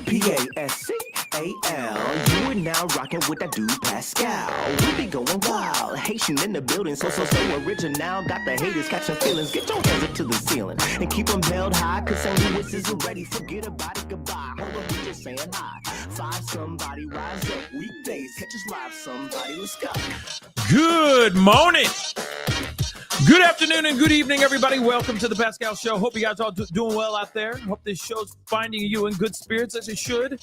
Pascal. You are now rocking with that dude Pascal. We be going wild, Haitian in the building, so original. Got the haters catching feelings. Get your hands up to the ceiling and keep them held high, cause St. Louis isn't ready. Forget about it, goodbye. Hold up, we just saying hi. Five somebody, rise up. Weekdays, catch us live, somebody. Let's go. Good morning. Good afternoon and good evening, everybody. Welcome to the Pascal Show. Hope you guys all doing well out there. Hope this show's finding you in good spirits as it should.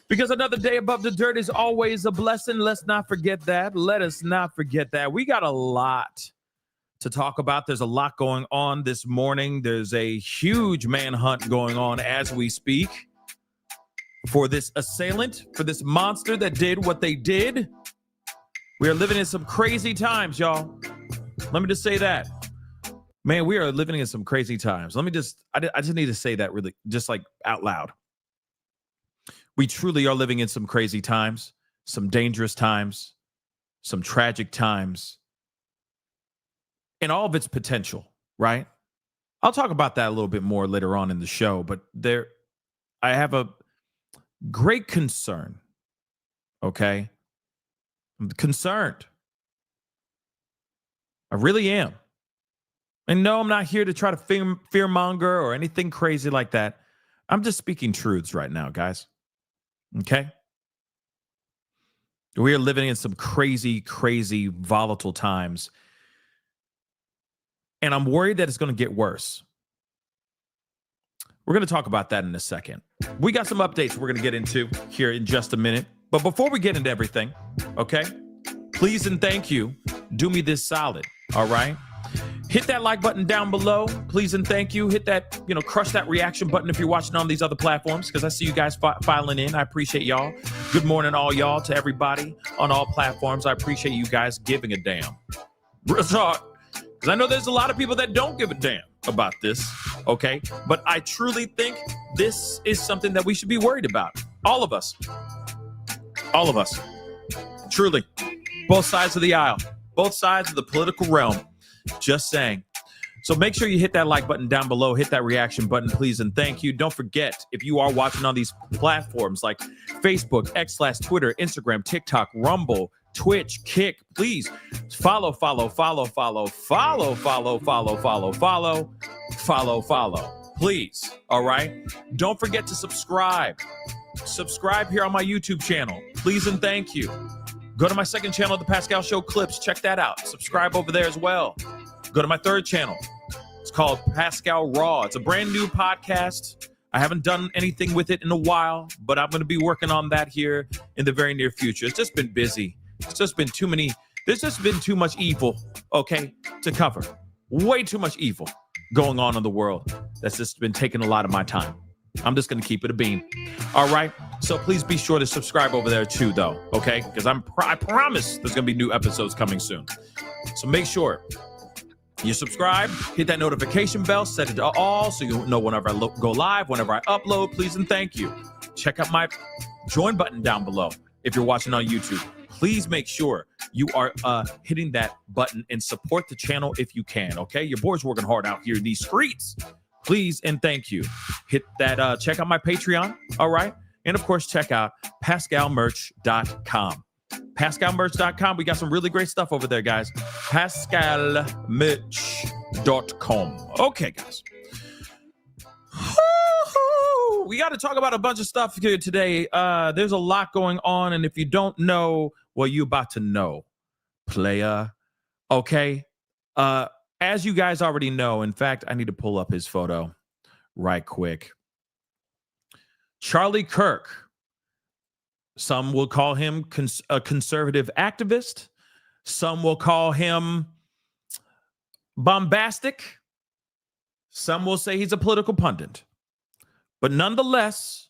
Because another day above the dirt is always a blessing. Let's not forget that. Let us not forget that. We got a lot to talk about. There's a lot going on this morning. There's a huge manhunt going on as we speak for this assailant, for this monster that did what they did. We are living in some crazy times, y'all. Let me just say that. Man, we are living in some crazy times. I just need to say that really, just like out loud. We truly are living in some crazy times, some dangerous times, some tragic times, and all of its potential, right? I'll talk about that a little bit more later on in the show, but I have a great concern, okay? I'm concerned. I really am. And no, I'm not here to try to fearmonger or anything crazy like that. I'm just speaking truths right now, guys. Okay? We are living in some crazy, crazy, volatile times. And I'm worried that it's going to get worse. We're going to talk about that in a second. We got some updates we're going to get into here in just a minute. But before we get into everything, okay? Please and thank you. Do me this solid, all right? Hit that like button down below. Please and thank you. Hit that, crush that reaction button if you're watching on these other platforms, because I see you guys filing in. I appreciate y'all. Good morning, all y'all, to everybody on all platforms. I appreciate you guys giving a damn. Real talk. Because I know there's a lot of people that don't give a damn about this, okay? But I truly think this is something that we should be worried about. All of us. All of us. Truly. Both sides of the aisle. Both sides of the political realm. Just saying. So make sure you hit that like button down below. Hit that reaction button, please, and thank you. Don't forget, if you are watching on these platforms like Facebook, X/Twitter, Instagram, TikTok, Rumble, Twitch, Kick, please follow. Please, all right? Don't forget to subscribe. Subscribe here on my YouTube channel. Please and thank you. Go to my second channel, The Pascal Show Clips. Check that out. Subscribe over there as well. Go to my third channel. It's called Pascal Raw. It's a brand new podcast. I haven't done anything with it in a while, but I'm going to be working on that here in the very near future. It's just been busy. It's just been there's just been too much evil, okay, to cover. Way too much evil going on in the world. That's just been taking a lot of my time. I'm just going to keep it a beam. All right. So please be sure to subscribe over there too, though. Okay. Because I promise there's going to be new episodes coming soon. So make sure you subscribe, hit that notification bell, set it to all so you'll know whenever I go live, whenever I upload. Please and thank you. Check out my join button down below if you're watching on YouTube. Please make sure you are hitting that button and support the channel if you can. Okay. Your boy's working hard out here in these streets. Please and thank you. Hit that, check out my Patreon, all right? And, of course, check out PascalMerch.com. PascalMerch.com. We got some really great stuff over there, guys. PascalMerch.com. Okay, guys. We got to talk about a bunch of stuff here today. There's a lot going on, and if you don't know, well, you're about to know, playa. Okay? As you guys already know, in fact, I need to pull up his photo right quick. Charlie Kirk. Some will call him a conservative activist. Some will call him bombastic. Some will say he's a political pundit. But nonetheless,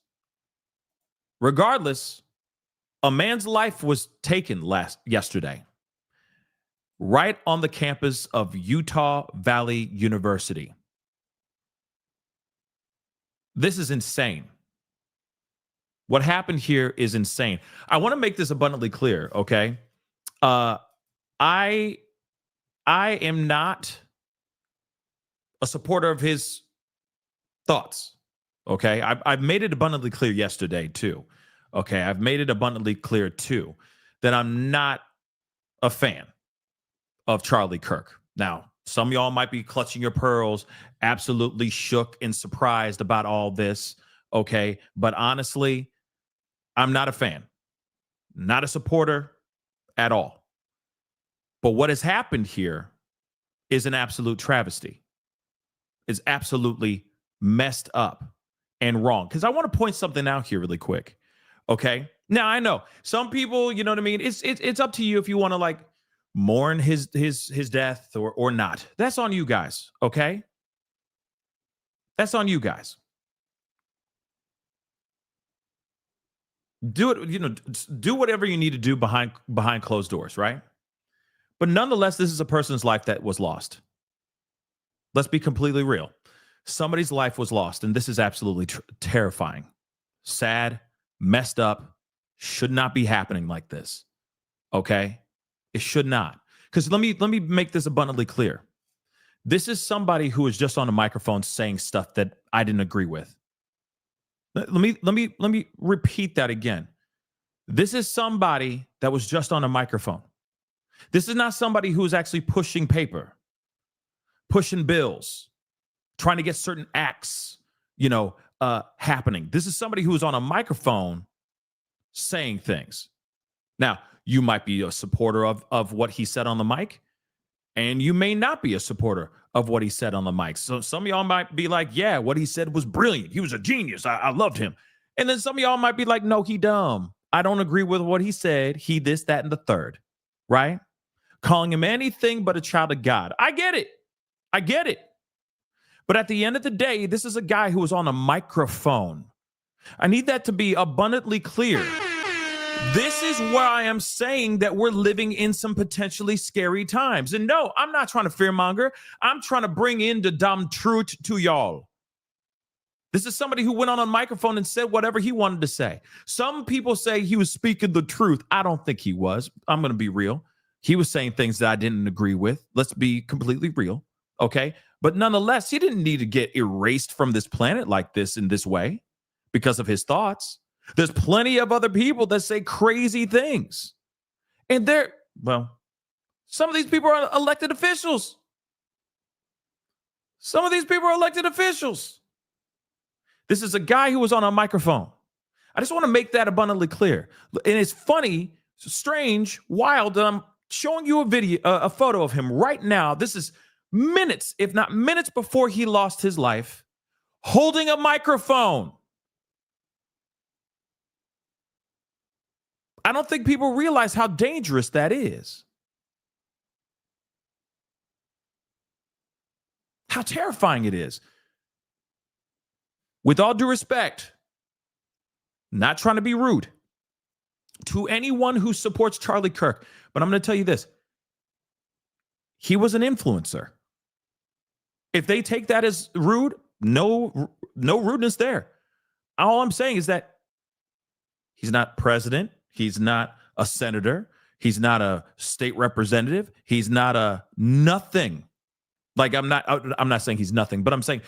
regardless, a man's life was taken yesterday. Right on the campus of Utah Valley University. This is insane. What happened here is insane. I want to make this abundantly clear, okay? I am not a supporter of his thoughts, Okay. I've made it abundantly clear yesterday too. Okay. I've made it abundantly clear too that I'm not a fan of Charlie Kirk. Now, some of y'all might be clutching your pearls, absolutely shook and surprised about all this. Okay. But honestly, I'm not a fan, not a supporter at all. But what has happened here is an absolute travesty. It's absolutely messed up and wrong. Because I want to point something out here really quick. Okay. Now I know some people, you know what I mean? It's up to you if you want to like mourn his death or not. That's on you guys. Okay. That's on you guys. Do it, do whatever you need to do behind closed doors, right? But nonetheless, this is a person's life that was lost. Let's be completely real. Somebody's life was lost, and this is absolutely terrifying, sad, messed up, should not be happening like this. Okay? It should not. Because let me make this abundantly clear. This is somebody who is just on a microphone saying stuff that I didn't agree with. Let me repeat that again. This is somebody that was just on a microphone. This is not somebody who is actually pushing paper, pushing bills, trying to get certain acts, happening. This is somebody who is on a microphone saying things. Now, you might be a supporter of what he said on the mic, and you may not be a supporter of what he said on the mic. So some of y'all might be like, yeah, what he said was brilliant. He was a genius. I loved him. And then some of y'all might be like, no, he dumb. I don't agree with what he said. He this, that, and the third, right? Calling him anything but a child of God. I get it. But at the end of the day, this is a guy who was on a microphone. I need that to be abundantly clear. This is why I am saying that we're living in some potentially scary times. And no, I'm not trying to fearmonger. I'm trying to bring in the dumb truth to y'all. This is somebody who went on a microphone and said whatever he wanted to say. Some people say he was speaking the truth. I don't think he was. I'm going to be real. He was saying things that I didn't agree with. Let's be completely real. Okay. But nonetheless, he didn't need to get erased from this planet like this in this way because of his thoughts. There's plenty of other people that say crazy things. And some of these people are elected officials. This is a guy who was on a microphone. I just want to make that abundantly clear. And it's funny, strange, wild that I'm showing you a photo of him right now. This is minutes, if not minutes before he lost his life, holding a microphone. I don't think people realize how dangerous that is. How terrifying it is. With all due respect, not trying to be rude to anyone who supports Charlie Kirk, but I'm going to tell you this. He was an influencer. If they take that as rude, no rudeness there. All I'm saying is that he's not president. He's not a senator. He's not a state representative. He's not a nothing. Like I'm not saying he's nothing, but I'm saying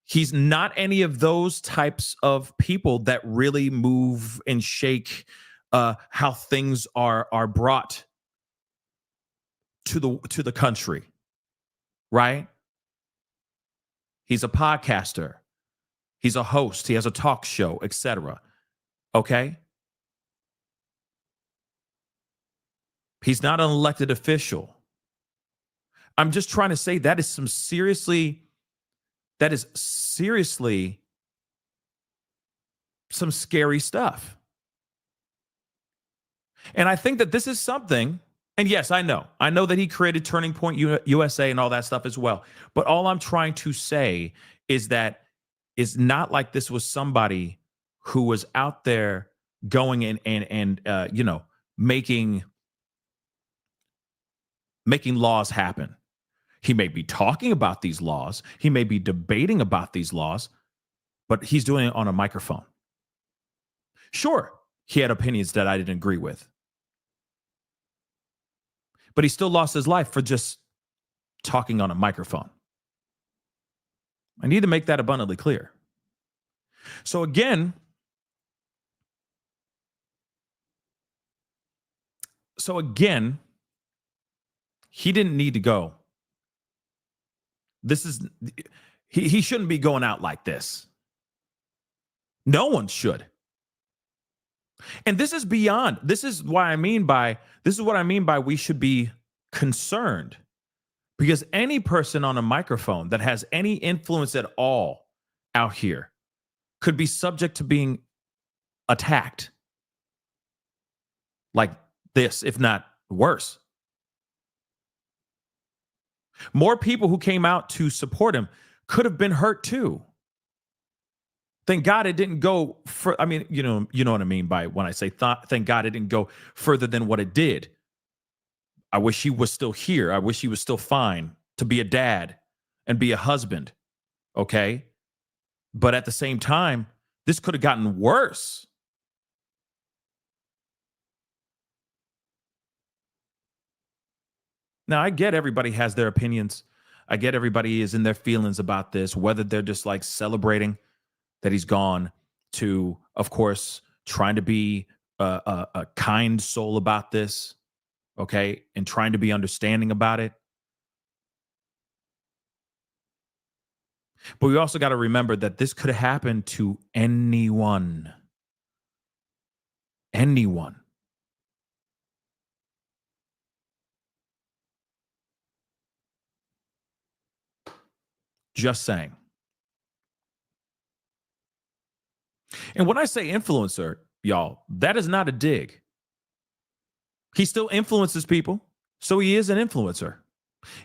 he's not any of those types of people that really move and shake how things are brought to the country, right? He's a podcaster. He's a host. He has a talk show, etc. Okay? He's not an elected official. I'm just trying to say that is seriously some scary stuff. And I think that this is something, and yes, I know that he created Turning Point USA and all that stuff as well. But all I'm trying to say is that it's not like this was somebody who was out there going and making laws happen. He may be talking about these laws. He may be debating about these laws, but he's doing it on a microphone. Sure, he had opinions that I didn't agree with, but he still lost his life for just talking on a microphone. I need to make that abundantly clear. So again, he didn't need to go. This is he shouldn't be going out like this. No one should. And this is beyond. This is what I mean by we should be concerned. Because any person on a microphone that has any influence at all out here could be subject to being attacked like this, if not worse. More people who came out to support him could have been hurt too. Thank God it didn't go for, I mean, you know what I mean by when I say thank God it didn't go further than what it did. I wish he was still here. I wish he was still fine to be a dad and be a husband. Okay. But at the same time, this could have gotten worse. Now, I get everybody has their opinions. I get everybody is in their feelings about this, whether they're just like celebrating that he's gone to, of course, trying to be a kind soul about this, okay, and trying to be understanding about it. But we also got to remember that this could have happened to anyone. Anyone. Just saying. And when I say influencer, y'all, that is not a dig. He still influences people, so he is an influencer.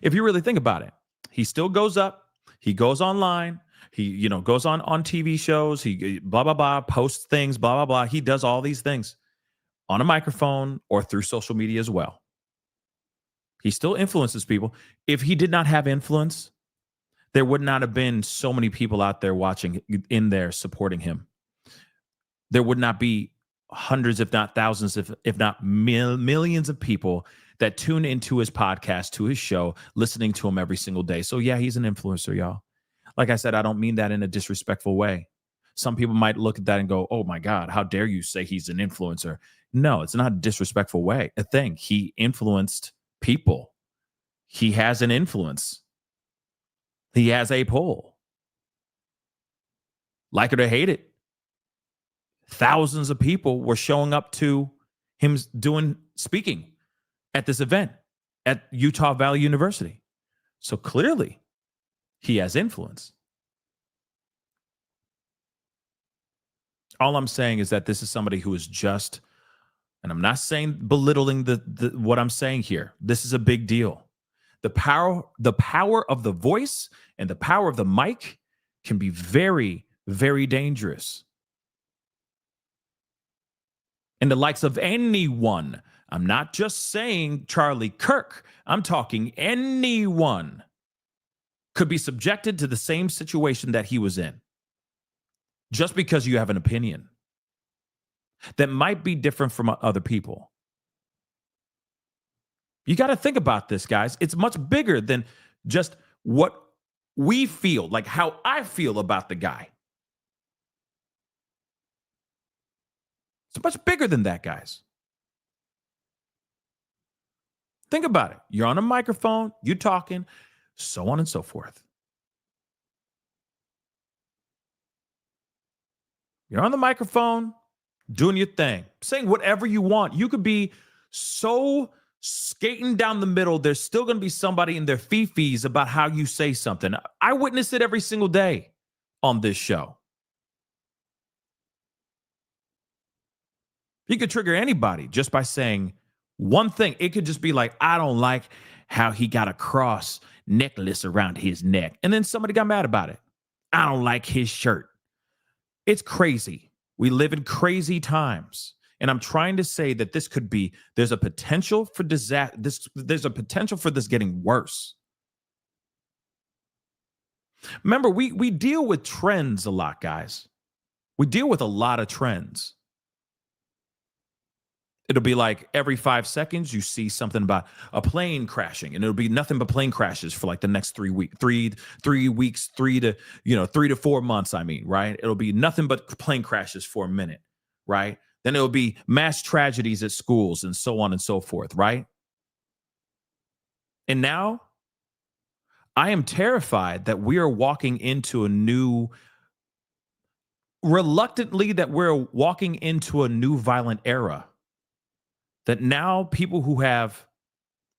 If you really think about it, he still goes up, he goes online, he goes on TV shows, he blah blah blah, posts things, blah blah blah. He does all these things on a microphone or through social media as well. He still influences people. If he did not have influence, there would not have been so many people out there watching, in there supporting him. There would not be hundreds, if not thousands, if not millions of people that tune into his podcast, to his show, listening to him every single day. So yeah, he's an influencer, y'all. Like I said, I don't mean that in a disrespectful way. Some people might look at that and go, oh my God, how dare you say he's an influencer? No, it's not a disrespectful way. A thing. He influenced people. He has an influence. He has a pull. Like it or hate it. Thousands of people were showing up to him speaking at this event at Utah Valley University. So clearly, he has influence. All I'm saying is that this is somebody who is just, and I'm not saying belittling the what I'm saying here. This is a big deal. The power of the voice and the power of the mic can be very, very dangerous. And the likes of anyone, I'm not just saying Charlie Kirk, I'm talking anyone, could be subjected to the same situation that he was in. Just because you have an opinion that might be different from other people. You got to think about this, guys. It's much bigger than just what we feel, like how I feel about the guy. It's much bigger than that, guys. Think about it. You're on a microphone, you're talking, so on and so forth. You're on the microphone, doing your thing, saying whatever you want. You could be so skating down the middle, there's still going to be somebody in their fifis about how you say something. I witness it every single day on this show. You could trigger anybody just by saying one thing. It could just be like, I don't like how he got a cross necklace around his neck. And then somebody got mad about it. I don't like his shirt. It's crazy. We live in crazy times. And I'm trying to say that there's a potential for disaster. There's a potential for this getting worse. Remember, we deal with trends a lot, guys. We deal with a lot of trends. It'll be like every 5 seconds you see something about a plane crashing, and it'll be nothing but plane crashes for like the next 3 weeks, 3 weeks, 3 to 4 months. I mean, right? It'll be nothing but plane crashes for a minute, right? Then it'll be mass tragedies at schools and so on and so forth, right? And now I am terrified that we are walking into a new, reluctantly, that we're walking into a new violent era. That now people who have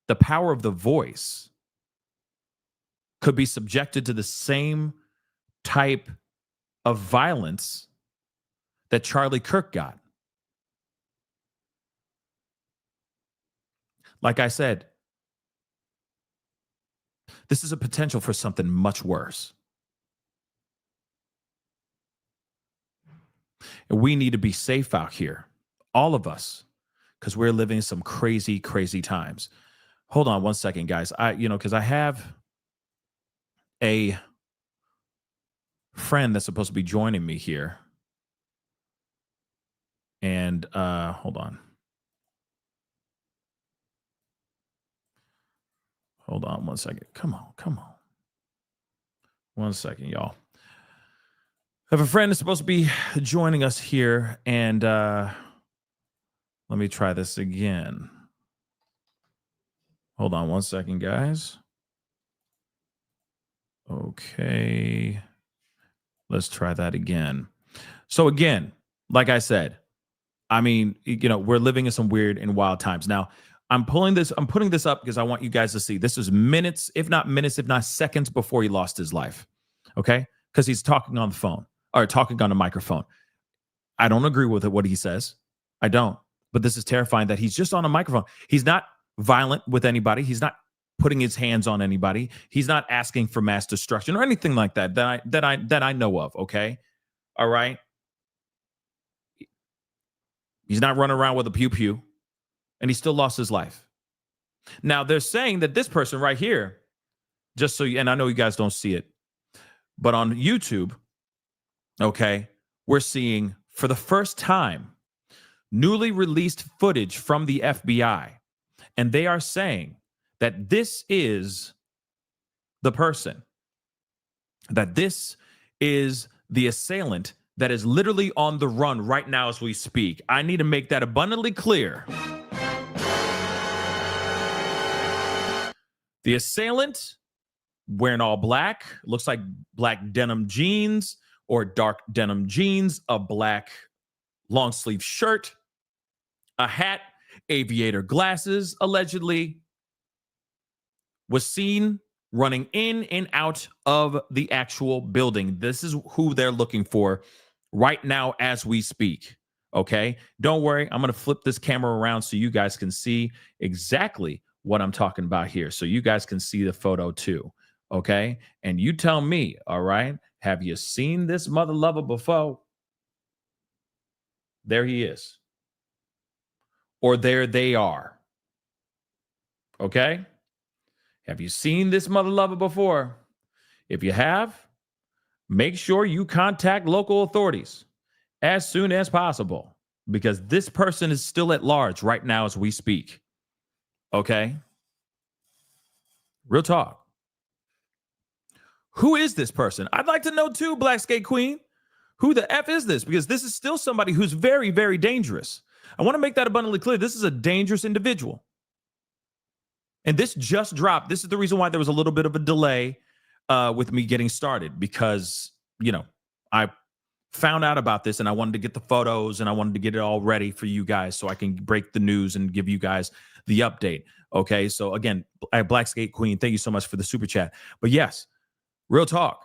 the power of the voice could be subjected to the same type of violence that Charlie Kirk got. Like I said, this is a potential for something much worse. And we need to be safe out here, all of us, because we're living some crazy, crazy times. Hold on one second, guys. Because I have a friend that's supposed to be joining me here. And hold on. Hold on one second. Come on. One second, y'all. I have a friend that's supposed to be joining us here, and let me try this again. Hold on one second, guys. Okay. Let's try that again. So again, like I said, I mean, we're living in some weird and wild times. Now, I'm putting this up because I want you guys to see this is minutes, if not seconds before he lost his life. Okay? Because he's talking on the phone or talking on a microphone. I don't agree with what he says. I don't. But this is terrifying that he's just on a microphone. He's not violent with anybody. He's not putting his hands on anybody. He's not asking for mass destruction or anything like that that I know of, okay? All right? He's not running around with a pew-pew, and he still lost his life. Now, they're saying that this person right here, just so you, and I know you guys don't see it, but on YouTube, okay, we're seeing for the first time newly released footage from the FBI, and they are saying that this is the person, that this is the assailant that is literally on the run right now as we speak. I need to make that abundantly clear. The assailant wearing all black, looks like black denim jeans or dark denim jeans, a black long sleeve shirt, a hat, aviator glasses, allegedly, was seen running in and out of the actual building. This is who they're looking for right now as we speak. Okay, don't worry. I'm going to flip this camera around so you guys can see exactly what I'm talking about here. So you guys can see the photo too. Okay, and you tell me, all right, have you seen this mother lover before? There he is. Or there they are. Okay? Have you seen this mother lover before? If you have, make sure you contact local authorities as soon as possible, because this person is still at large right now as we speak. Okay? Real talk. Who is this person? I'd like to know too, Black Skate Queen. Who the F is this? Because this is still somebody who's very, very dangerous. I want to make that abundantly clear. This is a dangerous individual. And this just dropped. This is the reason why there was a little bit of a delay with me getting started, because, I found out about this and I wanted to get the photos and I wanted to get it all ready for you guys so I can break the news and give you guys the update. Okay. So again, Black Skate Queen, thank you so much for the super chat. But yes, real talk.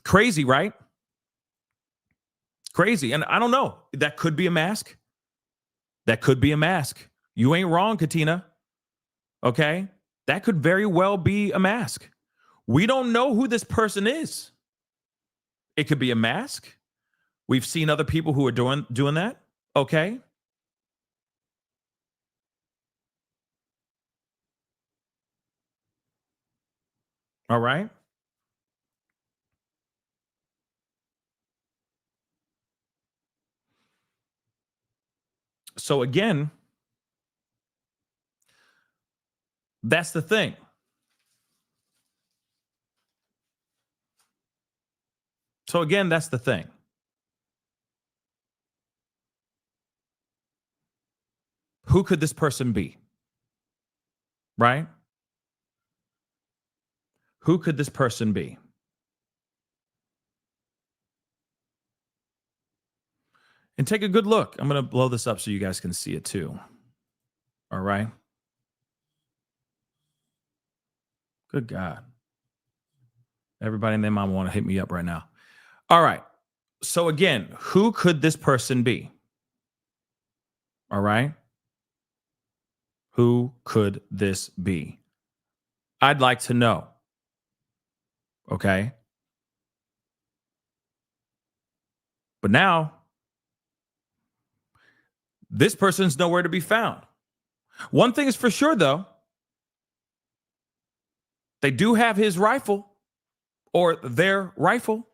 Crazy, right? Crazy. And I don't know. That could be a mask. That could be a mask. You ain't wrong, Katina. Okay? That could very well be a mask. We don't know who this person is. It could be a mask. We've seen other people who are doing that. Okay? All right? So again, that's the thing. So again, that's the thing. Who could this person be? Right? Who could this person be? And take a good look. I'm going to blow this up so you guys can see it too. All right. Good God. Everybody and their mom want to hit me up right now. All right. So again, who could this person be? All right. Who could this be? I'd like to know. Okay. But now, this person's nowhere to be found. One thing is for sure, though. They do have his rifle or their rifle.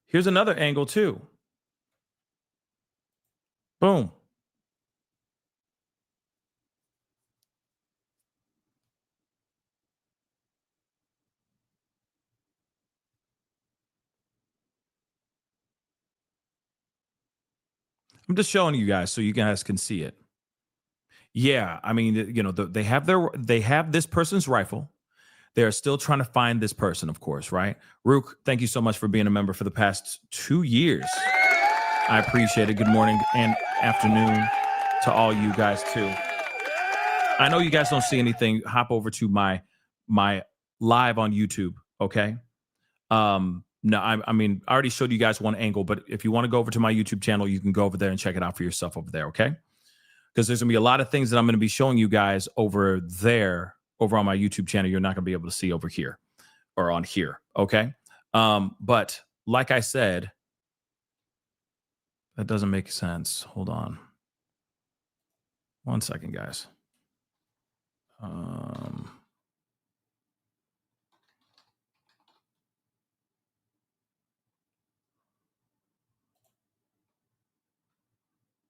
Here's another angle, too. Boom. I'm just showing you guys so you guys can see it. Yeah, I mean, you know, they have this person's rifle. They're still trying to find this person, of course, right? Rook, thank you so much for being a member for the past 2 years. I appreciate it. Good morning and afternoon to all you guys too. I know you guys don't see anything. Hop over to my live on YouTube, okay? No, I mean, I already showed you guys one angle, but if you want to go over to my YouTube channel, you can go over there and check it out for yourself over there, okay? Because there's gonna be a lot of things that I'm gonna be showing you guys over there, over on my YouTube channel. You're not gonna be able to see over here or on here, okay? But like I said, that doesn't make sense. Hold on. 1 second, guys.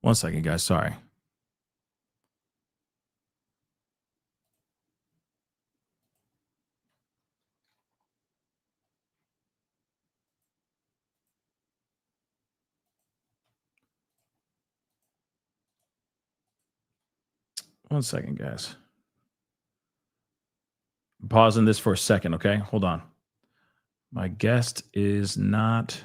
1 second, guys. Sorry. One second, guys. I'm pausing this for a second, okay? Hold on. My guest is not.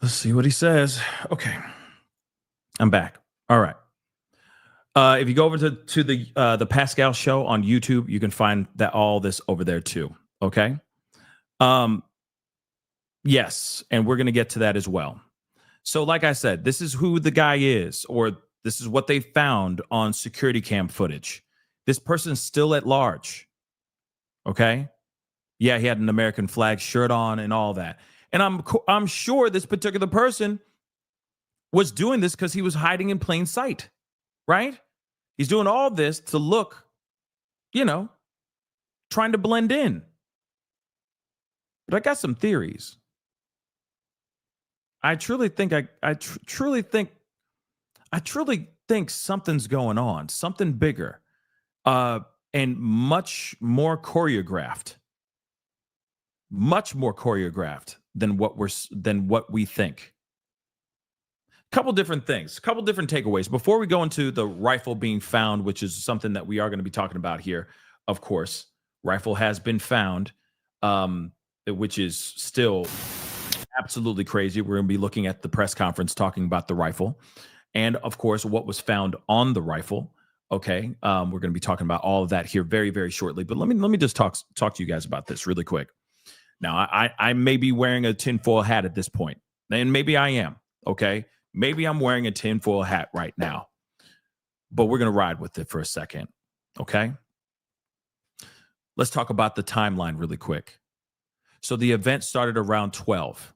Let's see what he says. Okay. I'm back. All right. If you go over to the Pascal show on YouTube, you can find that all this over there too. Okay. Yes, and we're gonna get to that as well. So, like I said, this is who the guy is, or this is what they found on security cam footage. This person's still at large. Okay. Yeah, he had an American flag shirt on and all that. And I'm sure this particular person was doing this because he was hiding in plain sight, right? He's doing all this to look, you know, trying to blend in. But I got some theories. I truly think something's going on, something bigger, and much more choreographed than what we think. Couple different things, couple different takeaways before we go into the rifle being found, which is something that we are going to be talking about here. Of course, rifle has been found, which is still absolutely crazy. We're going to be looking at the press conference talking about the rifle, and of course, what was found on the rifle. Okay, we're going to be talking about all of that here very, very shortly. But let me just talk to you guys about this really quick. Now, I may be wearing a tinfoil hat at this point, and maybe I am. Okay. Maybe I'm wearing a tinfoil hat right now, but we're going to ride with it for a second. Okay. Let's talk about the timeline really quick. So the event started around 12.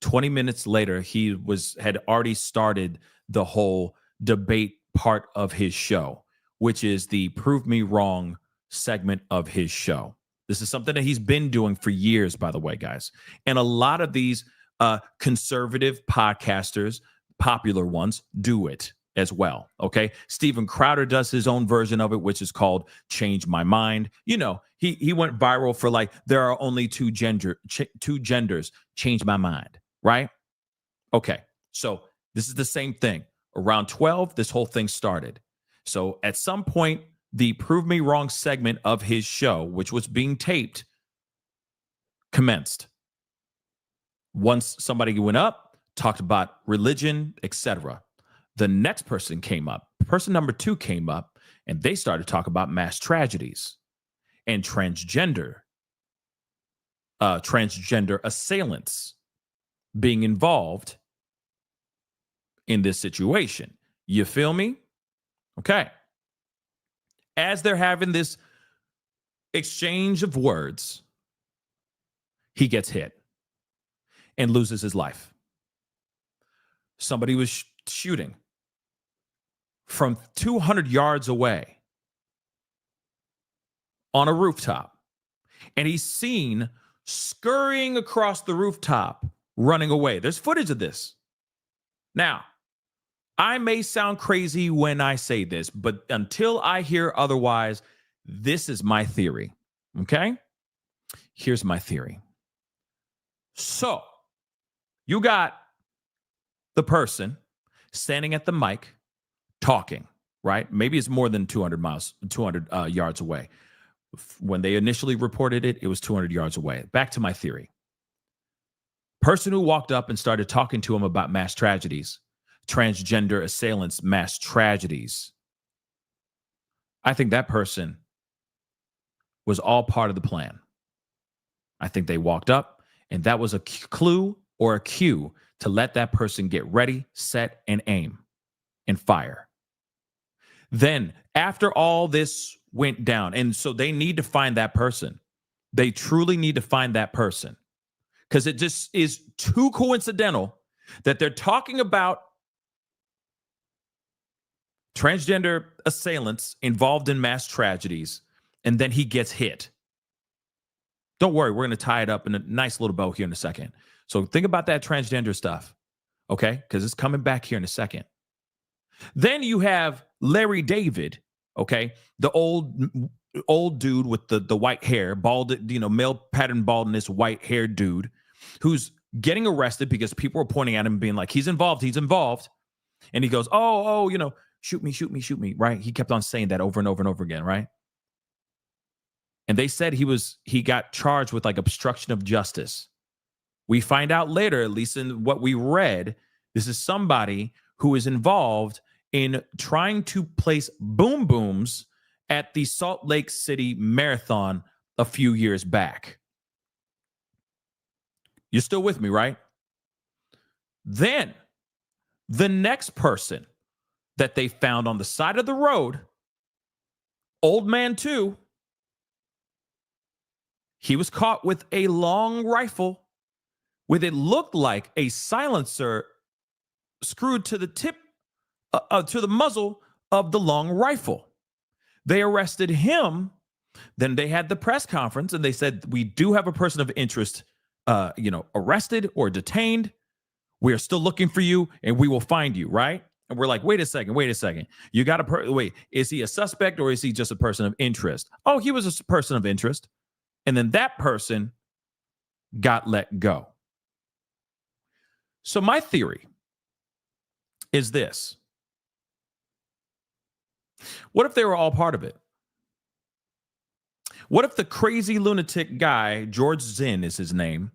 20 minutes later, he had already started the whole debate part of his show, which is the Prove Me Wrong segment of his show. This is something that he's been doing for years, by the way, guys. And a lot of these conservative podcasters, popular ones, do it as well. Okay. Steven Crowder does his own version of it, which is called Change My Mind. You know, he went viral for like, there are only two genders, change my mind. Right. Okay. So this is the same thing. Around 12, this whole thing started. So at some point, the Prove Me Wrong segment of his show, which was being taped, commenced. Once somebody went up, talked about religion, etc. The next person came up. Person number 2 came up, and they started talking about mass tragedies and transgender assailants being involved in this situation. You feel me? Okay. As they're having this exchange of words, he gets hit and loses his life. Somebody was shooting from 200 yards away on a rooftop, and he's seen scurrying across the rooftop, running away. There's footage of this. Now, I may sound crazy when I say this, but until I hear otherwise, this is my theory. Okay? Here's my theory. So, you got the person standing at the mic talking, right? Maybe it's more than 200 yards away. When they initially reported it, it was 200 yards away. Back to my theory. Person who walked up and started talking to him about mass tragedies, transgender assailants, mass tragedies. I think that person was all part of the plan. I think they walked up, and that was a clue or a cue to let that person get ready, set, and aim and fire. Then, after all this went down, and so they need to find that person. They truly need to find that person, because it just is too coincidental that they're talking about transgender assailants involved in mass tragedies, and then he gets hit. Don't worry, we're going to tie it up in a nice little bow here in a second. So think about that transgender stuff, okay? Because it's coming back here in a second. Then you have Larry David, okay? The old dude with the white hair, bald, male pattern baldness, white haired dude, who's getting arrested because people are pointing at him being like, he's involved. And he goes, oh, shoot me, right? He kept on saying that over and over and over again, right? And they said he got charged with like obstruction of justice. We find out later, at least in what we read, this is somebody who is involved in trying to place boom booms at the Salt Lake City Marathon a few years back. You're still with me, right? Then the next person that they found on the side of the road, old man too, he was caught with a long rifle with it looked like a silencer screwed to the tip, to the muzzle of the long rifle. They arrested him. Then they had the press conference and they said, we do have a person of interest, arrested or detained. We are still looking for you and we will find you, right? And we're like, wait a second. You got to wait. Is he a suspect or is he just a person of interest? Oh, he was a person of interest. And then that person got let go. So my theory is this. What if they were all part of it? What if the crazy lunatic guy, George Zinn is his name,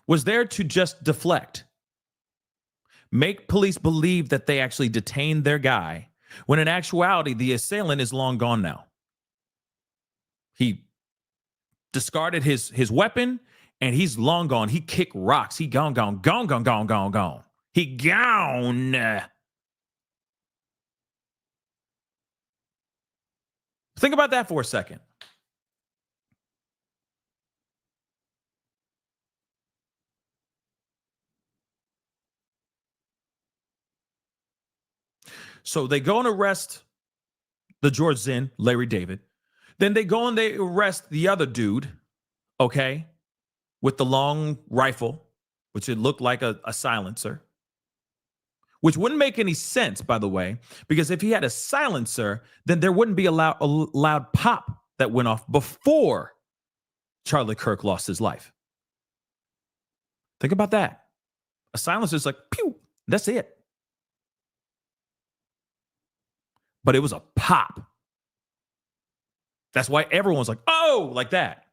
was there to just deflect, make police believe that they actually detained their guy, when in actuality, the assailant is long gone now. He discarded his weapon and he's long gone. He kicked rocks. He gone. He gone. Think about that for a second. So they go and arrest the George Zinn, Larry David. Then they go and they arrest the other dude, okay, with the long rifle, which it looked like a silencer, which wouldn't make any sense, by the way, because if he had a silencer, then there wouldn't be a loud pop that went off before Charlie Kirk lost his life. Think about that. A silencer is like, pew, that's it. But it was a pop. That's why everyone's like, oh, like that.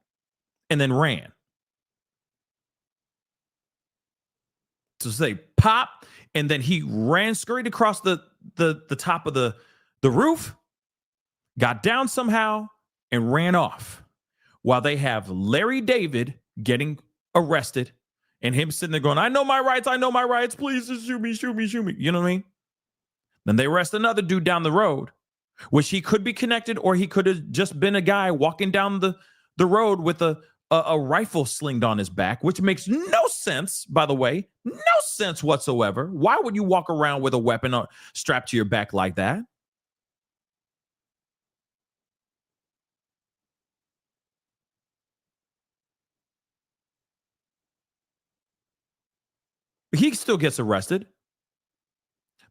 And then ran. So say pop, and then he ran, scurried across the top of the roof, got down somehow, and ran off. While they have Larry David getting arrested, and him sitting there going, I know my rights, please just shoot me. You know what I mean? Then they arrest another dude down the road, which he could be connected, or he could have just been a guy walking down the road with a rifle slinged on his back, which makes no sense, by the way. No sense whatsoever. Why would you walk around with a weapon strapped to your back like that? He still gets arrested.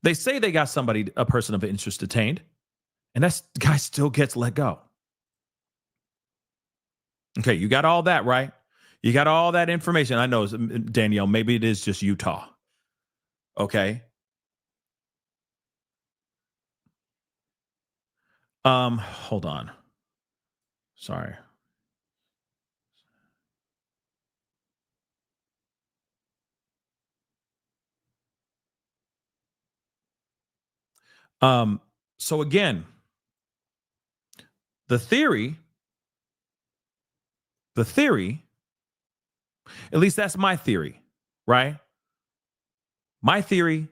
They say they got a person of interest detained, and that guy still gets let go. Okay, you got all that, right? You got all that information. I know, Danielle, maybe it is just Utah. Okay. Hold on. Sorry. So again, the theory, at least that's my theory, right? My theory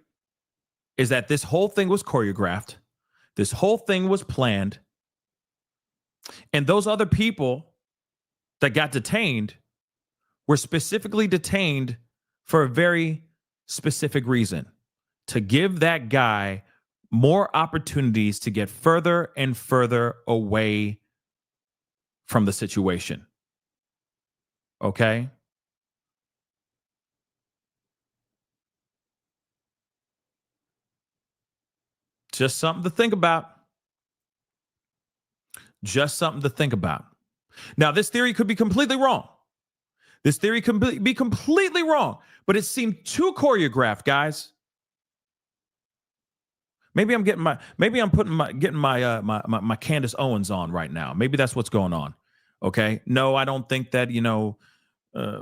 is that this whole thing was choreographed. This whole thing was planned. And those other people that got detained were specifically detained for a very specific reason: to give that guy more opportunities to get further and further away from the situation. Okay? Just something to think about. Just something to think about. Now, this theory could be completely wrong. This theory could be completely wrong, but it seemed too choreographed, guys. Maybe I'm getting my Candace Owens on right now. Maybe that's what's going on. Okay. No, I don't think that,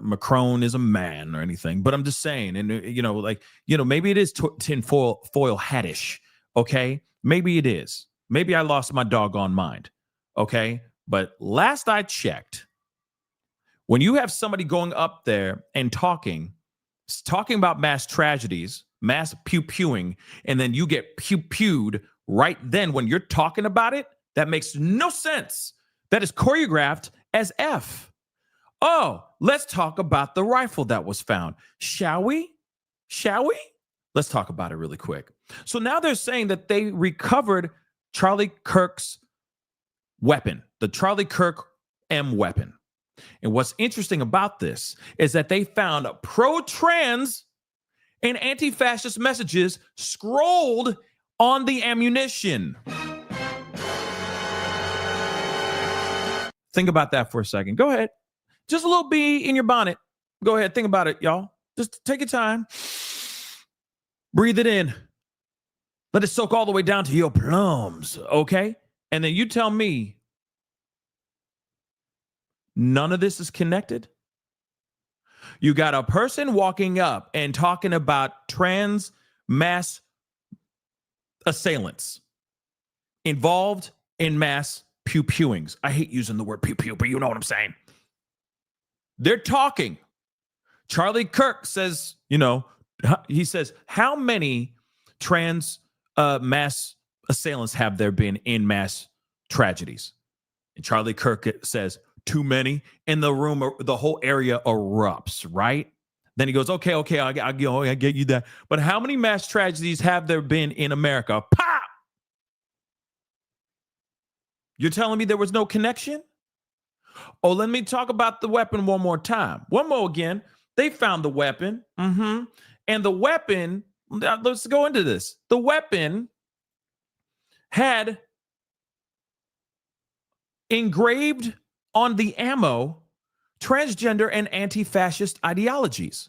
Macron is a man or anything, but I'm just saying, and maybe it is tinfoil hattish. Okay. Maybe it is. Maybe I lost my doggone mind. Okay. But last I checked, when you have somebody going up there and talking about mass tragedies, mass pew-pewing, and then you get pew-pewed right then when you're talking about it, that makes no sense. That is choreographed as F. Oh, let's talk about the rifle that was found. Shall we? Let's talk about it really quick. So now they're saying that they recovered Charlie Kirk's weapon, the Charlie Kirk M weapon. And what's interesting about this is that they found pro-trans and anti-fascist messages scrolled on the ammunition. Think about that for a second. Go ahead. Just a little bee in your bonnet. Go ahead. Think about it, y'all. Just take your time. Breathe it in. Let it soak all the way down to your plums, okay? And then you tell me none of this is connected. You got a person walking up and talking about trans mass assailants involved in mass pew-pewings. I hate using the word pew-pew, but you know what I'm saying. They're talking. Charlie Kirk says, he says, how many trans mass assailants have there been in mass tragedies? And Charlie Kirk says, too many. In the room, the whole area erupts, right? Then he goes, okay, I get you that. But how many mass tragedies have there been in America? Pop! You're telling me there was no connection? Oh, let me talk about the weapon one more time. One more again. They found the weapon. And the weapon, let's go into this. The weapon had engraved on the ammo transgender and anti-fascist ideologies.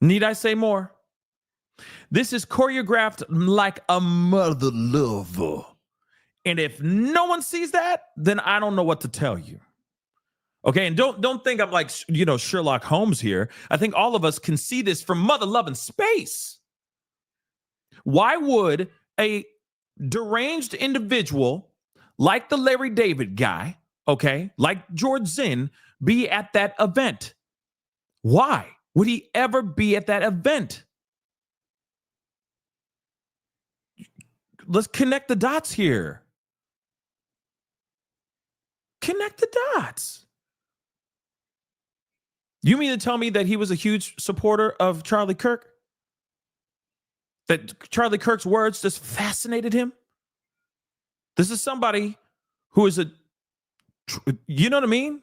Need I say more? This is choreographed like a mother lover. And if no one sees that, then I don't know what to tell you. Okay, and don't think I'm like, Sherlock Holmes here. I think all of us can see this from mother loving space. Why would a deranged individual like the Larry David guy, okay, like George Zinn, be at that event? Why would he ever be at that event? Let's connect the dots here. Connect the dots. You mean to tell me that he was a huge supporter of Charlie Kirk? That Charlie Kirk's words just fascinated him? This is somebody who is you know what I mean?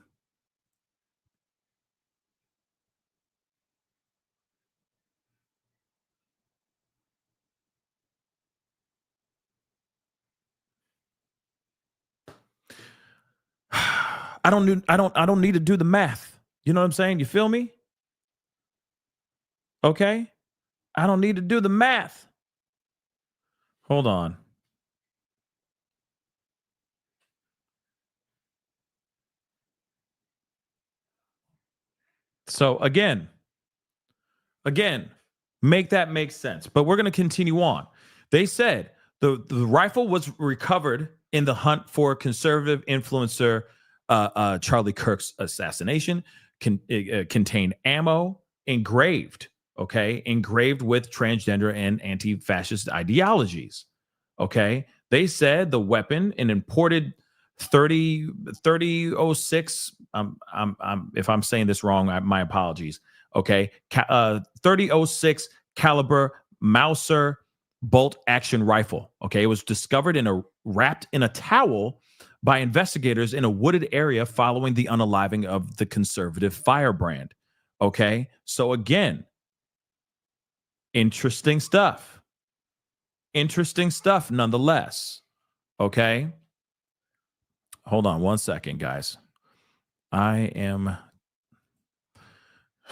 I don't need to do the math. You know what I'm saying? You feel me? Okay? I don't need to do the math. Hold on. So again, make that make sense. But we're going to continue on. They said the rifle was recovered in the hunt for conservative influencer Charlie Kirk's assassination. Contained ammo engraved with transgender and anti-fascist ideologies. Okay, they said the weapon, an imported 3006. If I'm saying this wrong, my apologies. Okay, 3006 caliber Mauser bolt action rifle. Okay, it was discovered wrapped in a towel by investigators in a wooded area following the unaliving of the conservative firebrand. Okay, so again, interesting stuff. Interesting stuff nonetheless. Okay. Hold on one second, guys. I am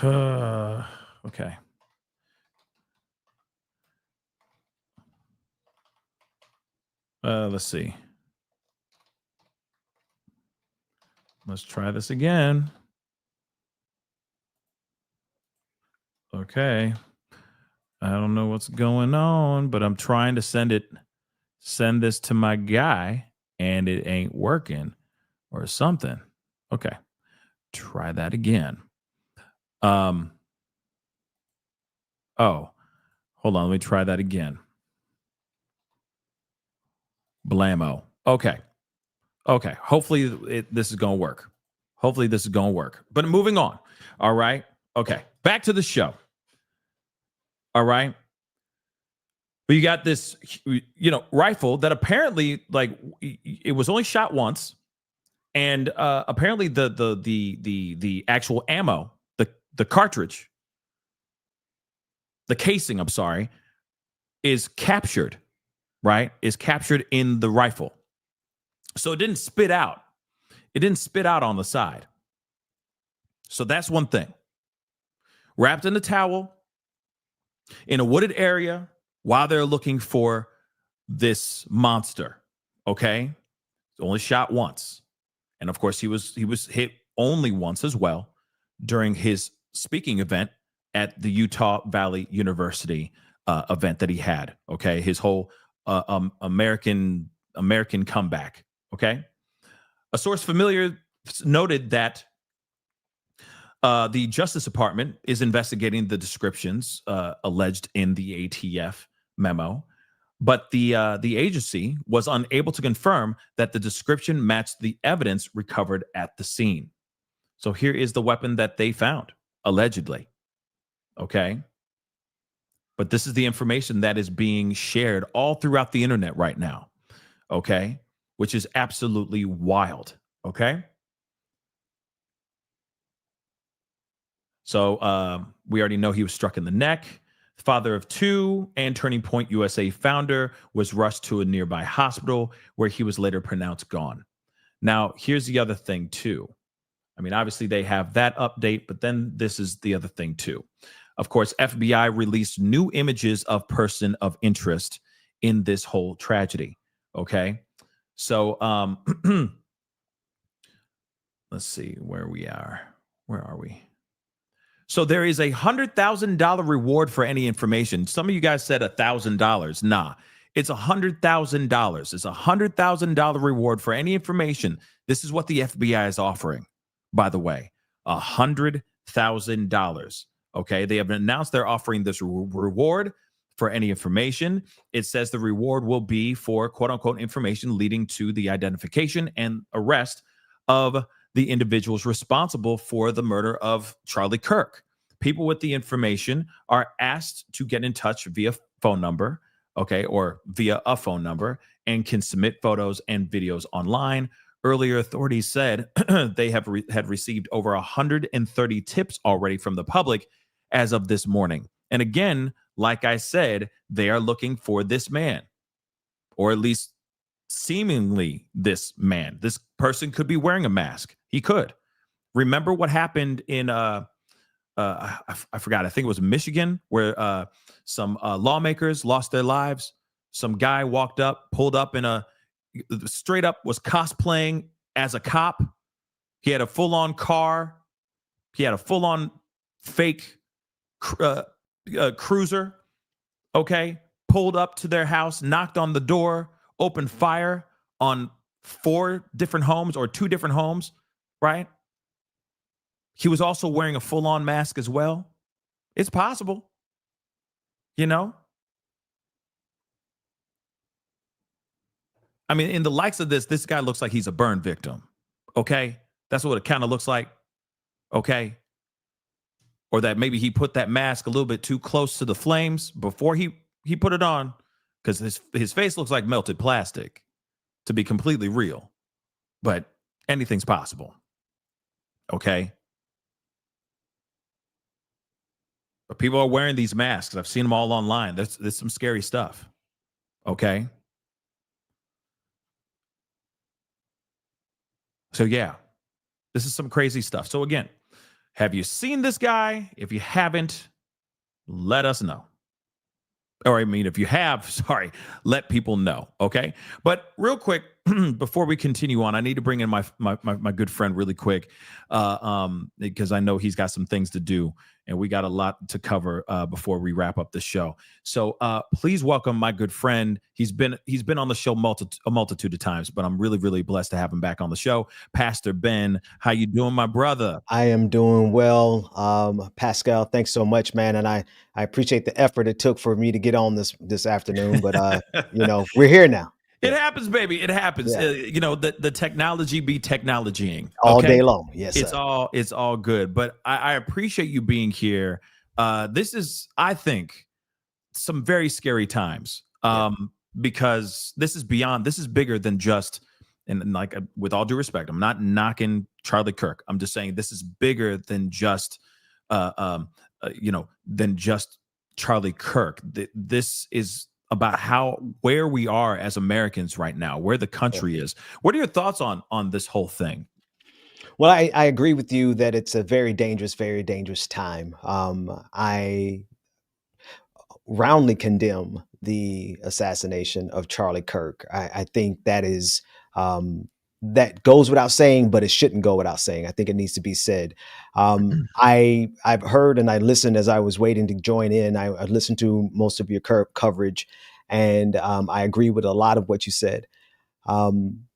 okay. Let's see. Let's try this again. Okay. I don't know what's going on, but I'm trying to send this to my guy, and it ain't working or something. Okay. Try that again. Oh, hold on. Let me try that again. Blammo. Okay. Hopefully this is going to work. But moving on. All right. Okay. Back to the show. All right. But you got this, rifle that apparently, like, it was only shot once, and apparently the actual ammo, the cartridge, the casing, I'm sorry, is captured, right? Is captured in the rifle, so it didn't spit out. It didn't spit out on the side. So that's one thing. Wrapped in a towel in a wooded area while they're looking for this monster. Okay, only shot once, and of course he was hit only once as well during his speaking event at the Utah Valley University event that he had. Okay, his whole American comeback. Okay, a source familiar noted that the Justice Department is investigating the descriptions alleged in the ATF memo, But the agency was unable to confirm that the description matched the evidence recovered at the scene. So here is the weapon that they found, allegedly. Okay. But this is the information that is being shared all throughout the internet right now. Okay. Which is absolutely wild. Okay. So we already know he was struck in the neck. Father of two and Turning Point USA founder was rushed to a nearby hospital where he was later pronounced gone. Now, here's the other thing, too. I mean, obviously, they have that update, but then this is the other thing, too. Of course, FBI released new images of person of interest in this whole tragedy. Okay. So let's see where we are. Where are we? So there is $100,000 reward for any information. Some of you guys said $1,000. Nah, it's $100,000. It's $100,000 reward for any information. This is what the FBI is offering, by the way, $100,000. Okay, they have announced they're offering this reward for any information. It says the reward will be for quote unquote information leading to the identification and arrest of the individuals responsible for the murder of Charlie Kirk. People with the information are asked to get in touch via phone number, okay, or via a phone number, and can submit photos and videos online. Earlier, authorities said they had received over 130 tips already from the public as of this morning. And again, like I said, they are looking for this man, or at least seemingly this man. This person could be wearing a mask. He could. Remember what happened in I forgot. I think it was Michigan, where some lawmakers lost their lives. Some guy walked up, pulled up in a straight up was cosplaying as a cop. He had a full on car. He had a full on fake cruiser. Okay, pulled up to their house, knocked on the door, opened fire on 4 different homes or 2 different homes, right? He was also wearing a full-on mask as well. It's possible, you know? I mean, in the likes of this guy looks like he's a burn victim, okay? That's what it kind of looks like, okay? Or that maybe he put that mask a little bit too close to the flames before he put it on, because his face looks like melted plastic, to be completely real. But anything's possible. Okay. But people are wearing these masks. I've seen them all online. There's some scary stuff. Okay. So yeah, this is some crazy stuff. So again, have you seen this guy? If you haven't, let us know. Or I mean, if you have, sorry, let people know. Okay. But real quick, before we continue on, I need to bring in my good friend really quick, because I know he's got some things to do, and we got a lot to cover before we wrap up the show. So please welcome my good friend. He's been on the show a multitude of times, but I'm really, really blessed to have him back on the show. Pastor Ben, how you doing, my brother? I am doing well. Pascal, thanks so much, man. And I appreciate the effort it took for me to get on this afternoon, but we're here now. It happens, baby. It happens. Yeah. The technology be technologying all day long. Yes, it's all good. But I appreciate you being here. This is, I think, some very scary times. Because this is bigger than just, and like, with all due respect, I'm not knocking Charlie Kirk. I'm just saying this is bigger than just than just Charlie Kirk. This is about where we are as Americans right now, where the country is. What are your thoughts on this whole thing? Well, I agree with you that it's a very dangerous time. I roundly condemn the assassination of Charlie Kirk. I think that is that goes without saying, but it shouldn't go without saying. I think it needs to be said. I've heard and I listened as I was waiting to join in. I listened to most of your coverage, and I agree with a lot of what you said. And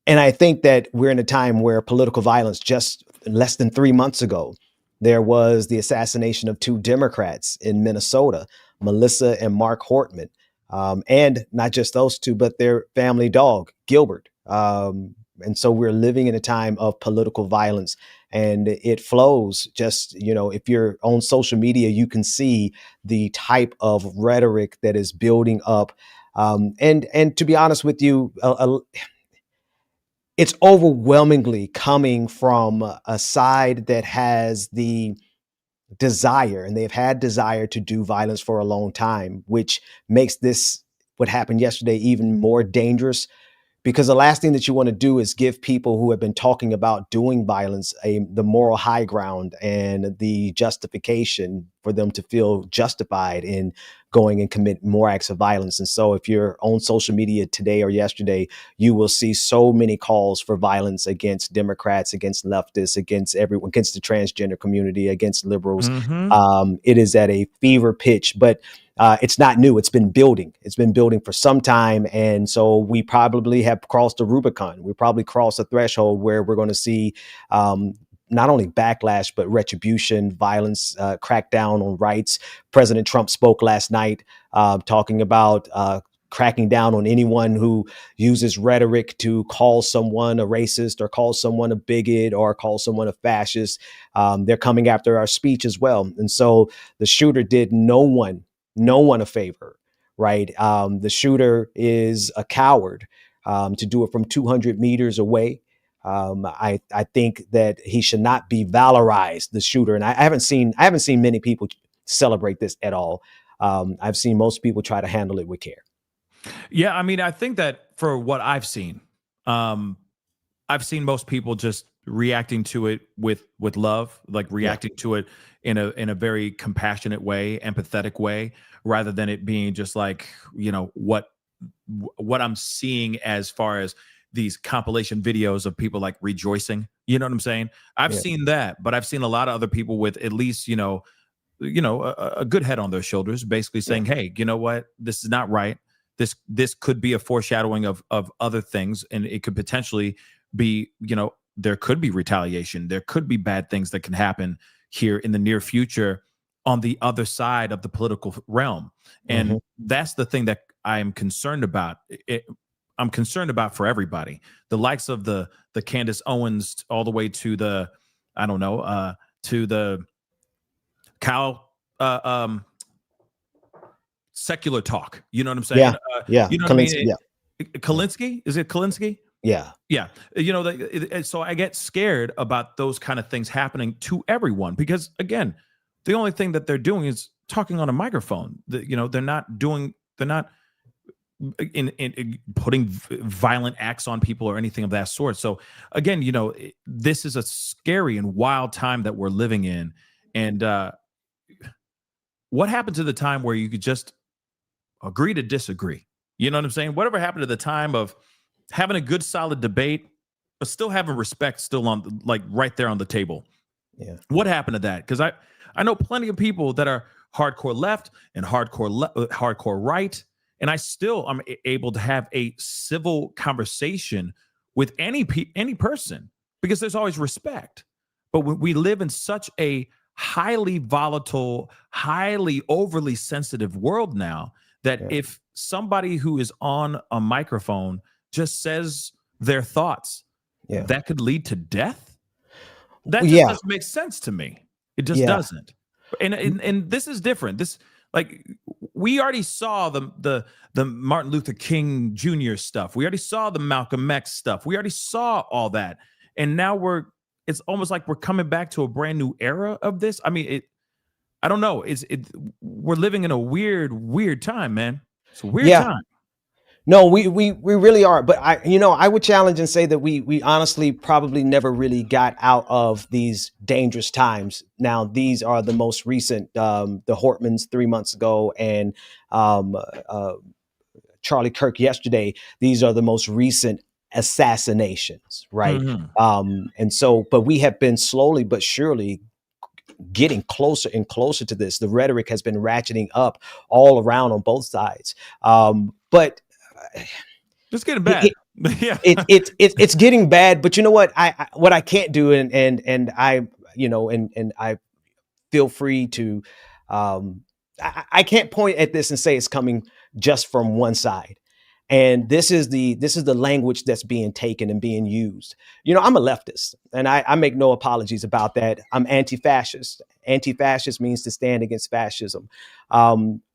I think that we're in a time where political violence, just less than 3 months ago, there was the assassination of 2 Democrats in Minnesota, Melissa and Mark Hortman. And not just those two, but their family dog, Gilbert. And so we're living in a time of political violence, and it flows just, if you're on social media, you can see the type of rhetoric that is building up. And to be honest with you, it's overwhelmingly coming from a side that has the desire, and they've had desire to do violence for a long time, which makes this, what happened yesterday, even more dangerous, because the last thing that you want to do is give people who have been talking about doing violence the moral high ground and the justification for them to feel justified in going and commit more acts of violence. And so if you're on social media today or yesterday, you will see so many calls for violence against Democrats, against leftists, against everyone, against the transgender community, against liberals. It is at a fever pitch, but it's not new. It's been building. It's been building for some time. And so we probably have crossed the Rubicon. We probably crossed a threshold where we're going to see not only backlash, but retribution, violence, crackdown on rights. President Trump spoke last night talking about cracking down on anyone who uses rhetoric to call someone a racist or call someone a bigot or call someone a fascist. They're coming after our speech as well. And so the shooter did no one a favor, right? The shooter is a coward to do it from 200 meters away. I think that he should not be valorized, the shooter. And I haven't seen many people celebrate this at all. I've seen most people try to handle it with care. Yeah, I mean, I think that for what I've seen most people just reacting to it with love, like reacting to it in a very compassionate way, empathetic way, rather than it being just like, what I'm seeing as far as these compilation videos of people like rejoicing. You know what I'm saying? I've seen that, but I've seen a lot of other people with at least, a good head on their shoulders, basically saying, hey, you know what? This is not right. This could be a foreshadowing of other things, and it could potentially be, there could be retaliation. There could be bad things that can happen here in the near future on the other side of the political realm. And that's the thing that I'm concerned about. I'm concerned about for everybody, the likes of the Candace Owens, all the way to the, to the Cal, secular talk. You know what I'm saying? You know what I mean? Kalinsky? Is it Kalinsky? Yeah. Yeah. So I get scared about those kind of things happening to everyone, because again, the only thing that they're doing is talking on a microphone. They're not in putting violent acts on people or anything of that sort. So again, this is a scary and wild time that we're living in. And what happened to the time where you could just agree to disagree? You know what I'm saying? Whatever happened to the time of having a good, solid debate, but still having respect still on, like, right there on the table? Yeah. What happened to that? Because I know plenty of people that are hardcore left and hardcore right, and I still am able to have a civil conversation with any person, because there's always respect. But we live in such a highly volatile, highly overly sensitive world now that if somebody who is on a microphone just says their thoughts, that could lead to death. That just doesn't make sense to me. It just doesn't. And this is different. This, like, we already saw the Martin Luther King Jr. stuff. We already saw the Malcolm X stuff. We already saw all that. And now it's almost like we're coming back to a brand new era of this. I mean, I don't know. We're living in a weird time, man. It's a weird time. No, we really are. But I would challenge and say that we honestly probably never really got out of these dangerous times. Now, these are the most recent, the Hortmans 3 months ago, and Charlie Kirk yesterday. These are the most recent assassinations, right? And so, but we have been slowly but surely getting closer and closer to this. The rhetoric has been ratcheting up all around on both sides. But it's getting bad. It's getting bad. But you know what? What I can't do, and I feel free to, I can't point at this and say it's coming just from one side. And this is the language that's being taken and being used. You know, I'm a leftist, and I make no apologies about that. I'm anti-fascist. Anti-fascist means to stand against fascism.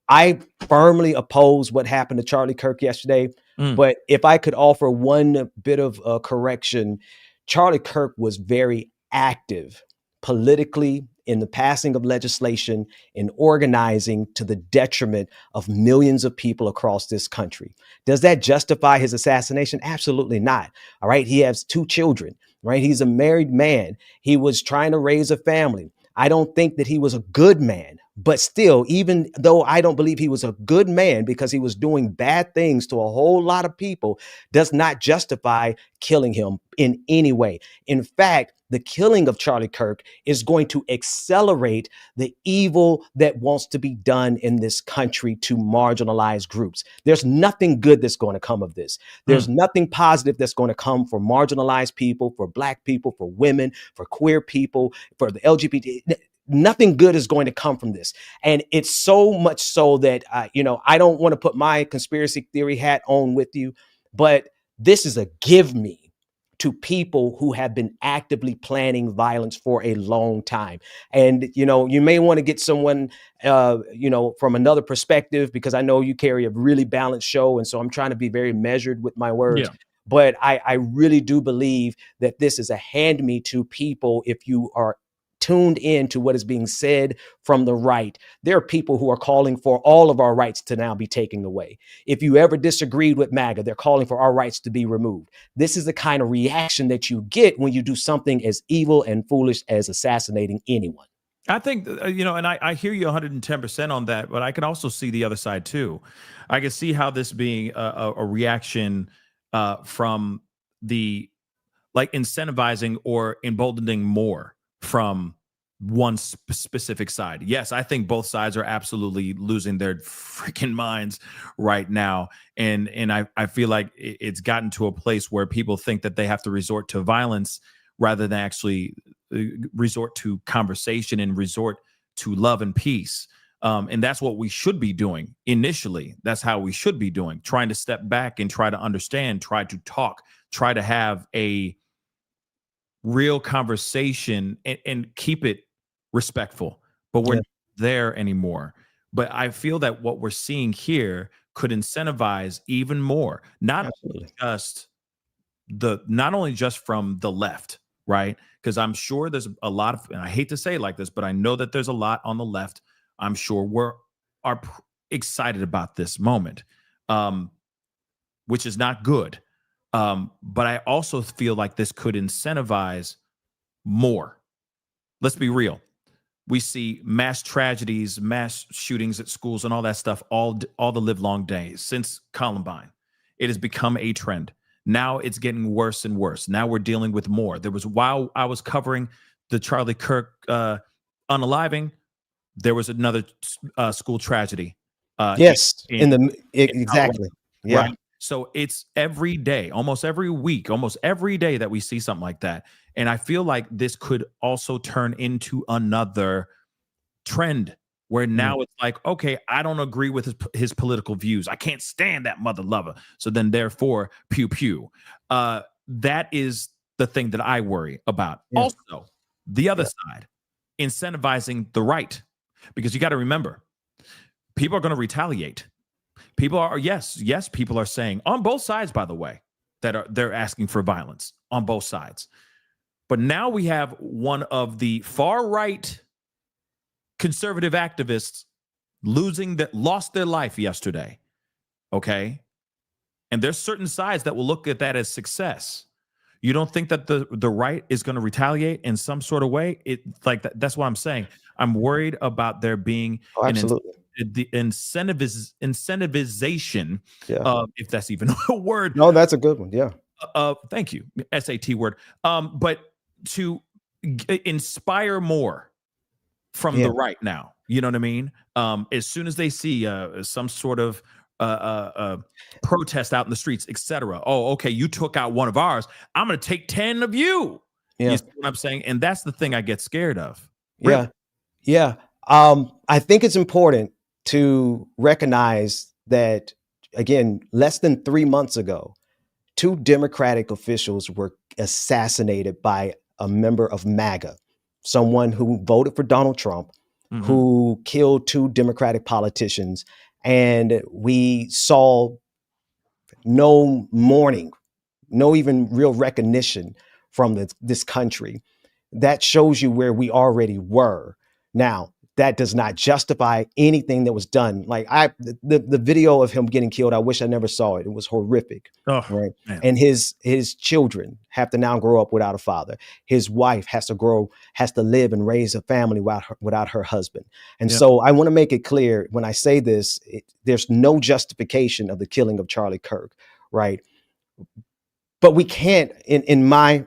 I firmly oppose what happened to Charlie Kirk yesterday. But if I could offer one bit of correction, Charlie Kirk was very active politically in the passing of legislation, in organizing to the detriment of millions of people across this country. Does that justify his assassination? Absolutely not. All right. He has 2 children, right? He's a married man. He was trying to raise a family. I don't think that he was a good man, but still, even though I don't believe he was a good man because he was doing bad things to a whole lot of people, does not justify killing him in any way. In fact, the killing of Charlie Kirk is going to accelerate the evil that wants to be done in this country to marginalized groups. There's nothing good that's going to come of this. There's nothing positive that's going to come for marginalized people, for Black people, for women, for queer people, for the LGBT. Nothing good is going to come from this. And it's so much so that, I don't want to put my conspiracy theory hat on with you, but this is a give me to people who have been actively planning violence for a long time. And, you may want to get someone, from another perspective, because I know you carry a really balanced show. And so I'm trying to be very measured with my words. Yeah. But I really do believe that this is a hand me to people. If you are tuned in to what is being said from the right, there are people who are calling for all of our rights to now be taken away. If you ever disagreed with MAGA, they're calling for our rights to be removed. This is the kind of reaction that you get when you do something as evil and foolish as assassinating anyone. I think, and I hear you 110% on that, but I can also see the other side too. I can see how this being a reaction from the, like, incentivizing or emboldening more from one specific side. Yes, I think both sides are absolutely losing their freaking minds right now. And I feel like it's gotten to a place where people think that they have to resort to violence rather than actually resort to conversation and resort to love and peace. And that's what we should be doing initially. That's how we should be doing, trying to step back and try to understand, try to talk, try to have a real conversation and keep it respectful. But we're not there anymore. But I feel that what we're seeing here could incentivize even more, not only just from the left, right? Because I'm sure there's a lot of, and I hate to say it like this, but I know that there's a lot on the left. I'm sure are excited about this moment, which is not good. But I also feel like this could incentivize more. Let's be real. We see mass tragedies, mass shootings at schools and all that stuff all the livelong days since Columbine. It has become a trend. Now it's getting worse and worse. Now we're dealing with more. There was, while I was covering the Charlie Kirk unaliving, there was another school tragedy. Exactly. Yeah. Right? So it's every day, almost every week, almost every day that we see something like that. And I feel like this could also turn into another trend where now it's like, okay, I don't agree with his political views. I can't stand that mother lover. So then therefore, pew, pew. That is the thing that I worry about. Yeah. Also, the other side, incentivizing the right, because you got to remember, people are going to retaliate. People are, people are saying on both sides, by the way, that they're asking for violence on both sides. But now we have one of the far right conservative activists lost their life yesterday. Okay. And there's certain sides that will look at that as success. You don't think that the right is going to retaliate in some sort of way? That's what I'm saying. I'm worried about there being the incentivization, if that's even a word. No, that's a good one. Yeah. Thank you. SAT word. But to inspire more from the right now, you know what I mean? As soon as they see some sort of protest out in the streets, etc. Oh, okay, you took out one of ours. I'm going to take 10 of you. Yeah. You see what I'm saying? And that's the thing I get scared of. Really. Yeah. I think it's important to recognize that, again, less than 3 months ago, 2 Democratic officials were assassinated by a member of MAGA, someone who voted for Donald Trump, who killed 2 Democratic politicians. And we saw no mourning, no even real recognition from this country. That shows you where we already were. Now, that does not justify anything that was done. Like the video of him getting killed, I wish I never saw it. It was horrific. Oh, right. man. And his children have to now grow up without a father. His wife has to live and raise a family without her husband. And so I want to make it clear when I say this, there's no justification of the killing of Charlie Kirk. Right. But we can't, in my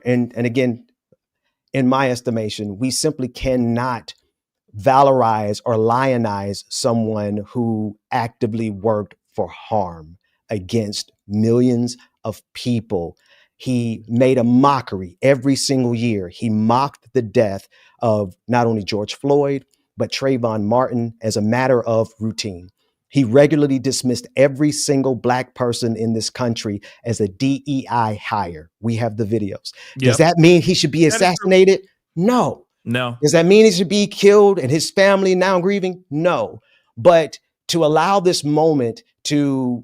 estimation, we simply cannot valorize or lionize someone who actively worked for harm against millions of people. He made a mockery every single year. He mocked the death of not only George Floyd, but Trayvon Martin as a matter of routine. He regularly dismissed every single Black person in this country as a DEI hire. We have the videos. Does that mean he should be assassinated? No. Does that mean he should be killed and his family now grieving? No. But to allow this moment to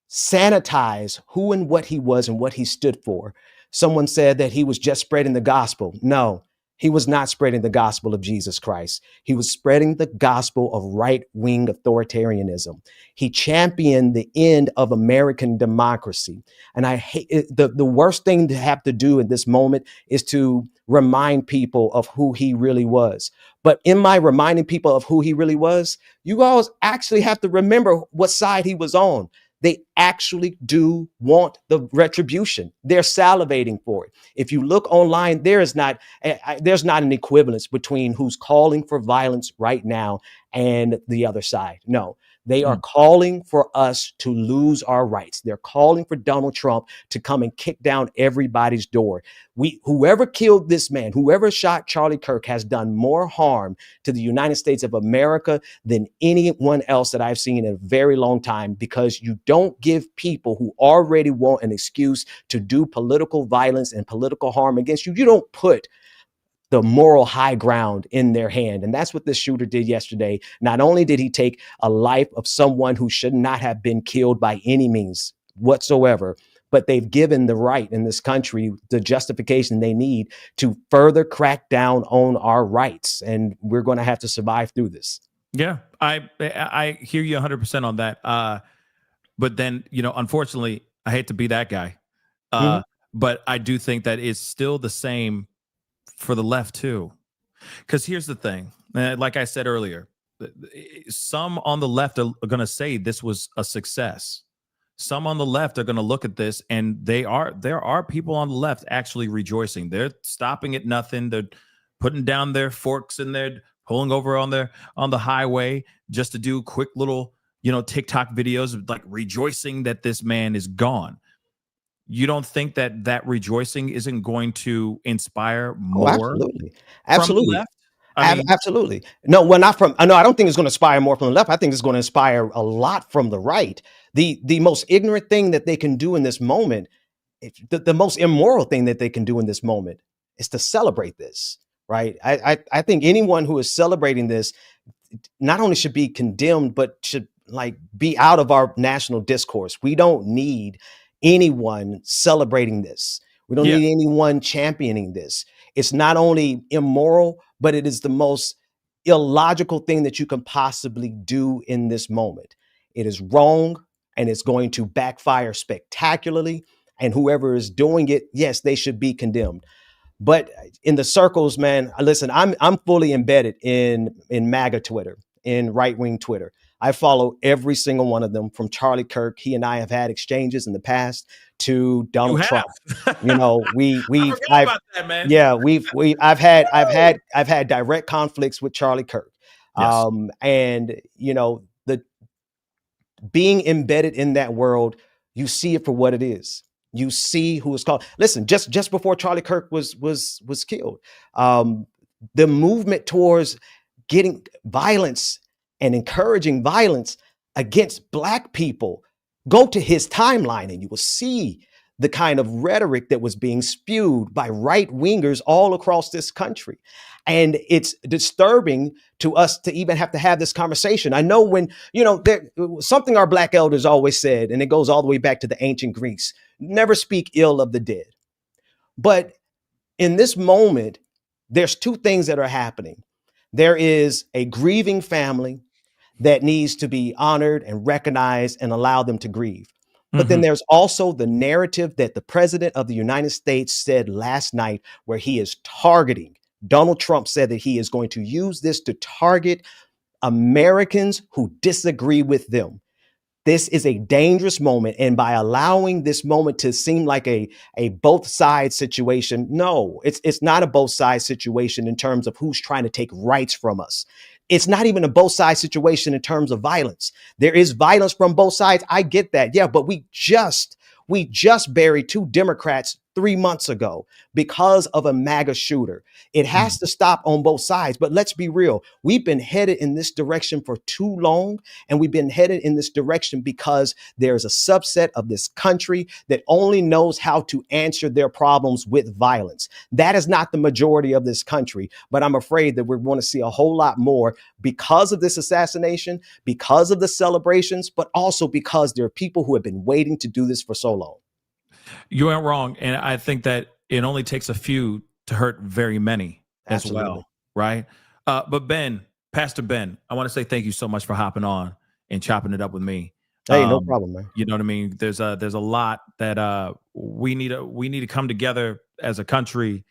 sanitize who and what he was and what he stood for. Someone said that he was just spreading the gospel. No, he was not spreading the gospel of Jesus Christ. He was spreading the gospel of right-wing authoritarianism. He championed the end of American democracy. And I hate the worst thing to have to do in this moment is to remind people of who he really was. But in my reminding people of who he really was, you guys actually have to remember what side he was on. They actually do want the retribution. They're salivating for it. If you look online, there's not an equivalence between who's calling for violence right now and the other side. No, they are calling for us to lose our rights. They're calling for Donald Trump to come and kick down everybody's door. Whoever killed this man, whoever shot Charlie Kirk, has done more harm to the United States of America than anyone else that I've seen in a very long time, because you don't give people who already want an excuse to do political violence and political harm against you. You don't put the moral high ground in their hand. And that's what this shooter did yesterday. Not only did he take a life of someone who should not have been killed by any means whatsoever, but they've given the right in this country the justification they need to further crack down on our rights. And we're going to have to survive through this. Yeah, I hear you 100% on that. But then, unfortunately, I hate to be that guy. But I do think that it's still the same for the left too. Because here's the thing. Like I said earlier, some on the left are going to say this was a success. Some on the left are going to look at this, and there are people on the left actually rejoicing. They're stopping at nothing. They're putting down their forks and they're pulling over on the highway just to do quick little, TikTok videos of like rejoicing that this man is gone. You don't think that rejoicing isn't going to inspire more? Absolutely. From the left? Absolutely. No, I don't think it's going to inspire more from the left. I think it's going to inspire a lot from the right. The most ignorant thing that they can do in this moment, the most immoral thing that they can do in this moment is to celebrate this, right? I think anyone who is celebrating this not only should be condemned, but should be out of our national discourse. We don't need anyone celebrating this. We don't need anyone championing this. It's not only immoral, but it is the most illogical thing that you can possibly do in this moment. It is wrong, and it's going to backfire spectacularly. And whoever is doing it, yes, they should be condemned. But in the circles, man, listen, I'm fully embedded in MAGA Twitter, in right-wing Twitter. I follow every single one of them, from Charlie Kirk. He and I have had exchanges in the past, to Donald Trump. I've had direct conflicts with Charlie Kirk. Yes. And the being embedded in that world, you see it for what it is. You see who is called. Listen, just before Charlie Kirk was killed, the movement towards getting violence and encouraging violence, against Black people. Go to his timeline and you will see the kind of rhetoric that was being spewed by right wingers all across this country. And it's disturbing to us to even have to have this conversation. I know when, there something our Black elders always said, and it goes all the way back to the ancient Greeks, never speak ill of the dead. But in this moment, there's two things that are happening. There is a grieving family that needs to be honored and recognized and allow them to grieve. But then there's also the narrative that the president of the United States said last night, where he is targeting. Donald Trump said that he is going to use this to target Americans who disagree with them. This is a dangerous moment. And by allowing this moment to seem like a both sides situation, no, it's not a both sides situation in terms of who's trying to take rights from us. It's not even a both sides situation in terms of violence. There is violence from both sides. I get that. Yeah, but we just buried 2 Democrats 3 months ago because of a MAGA shooter. It has to stop on both sides. But let's be real. We've been headed in this direction for too long. And we've been headed in this direction because there's a subset of this country that only knows how to answer their problems with violence. That is not the majority of this country. But I'm afraid that we're going to see a whole lot more because of this assassination, because of the celebrations, but also because there are people who have been waiting to do this for so long. You aren't wrong. And I think that it only takes a few to hurt very many as well. Right. But Pastor Ben, I want to say thank you so much for hopping on and chopping it up with me. Hey, no problem, man. You know what I mean? There's a lot that we need to come together as a country.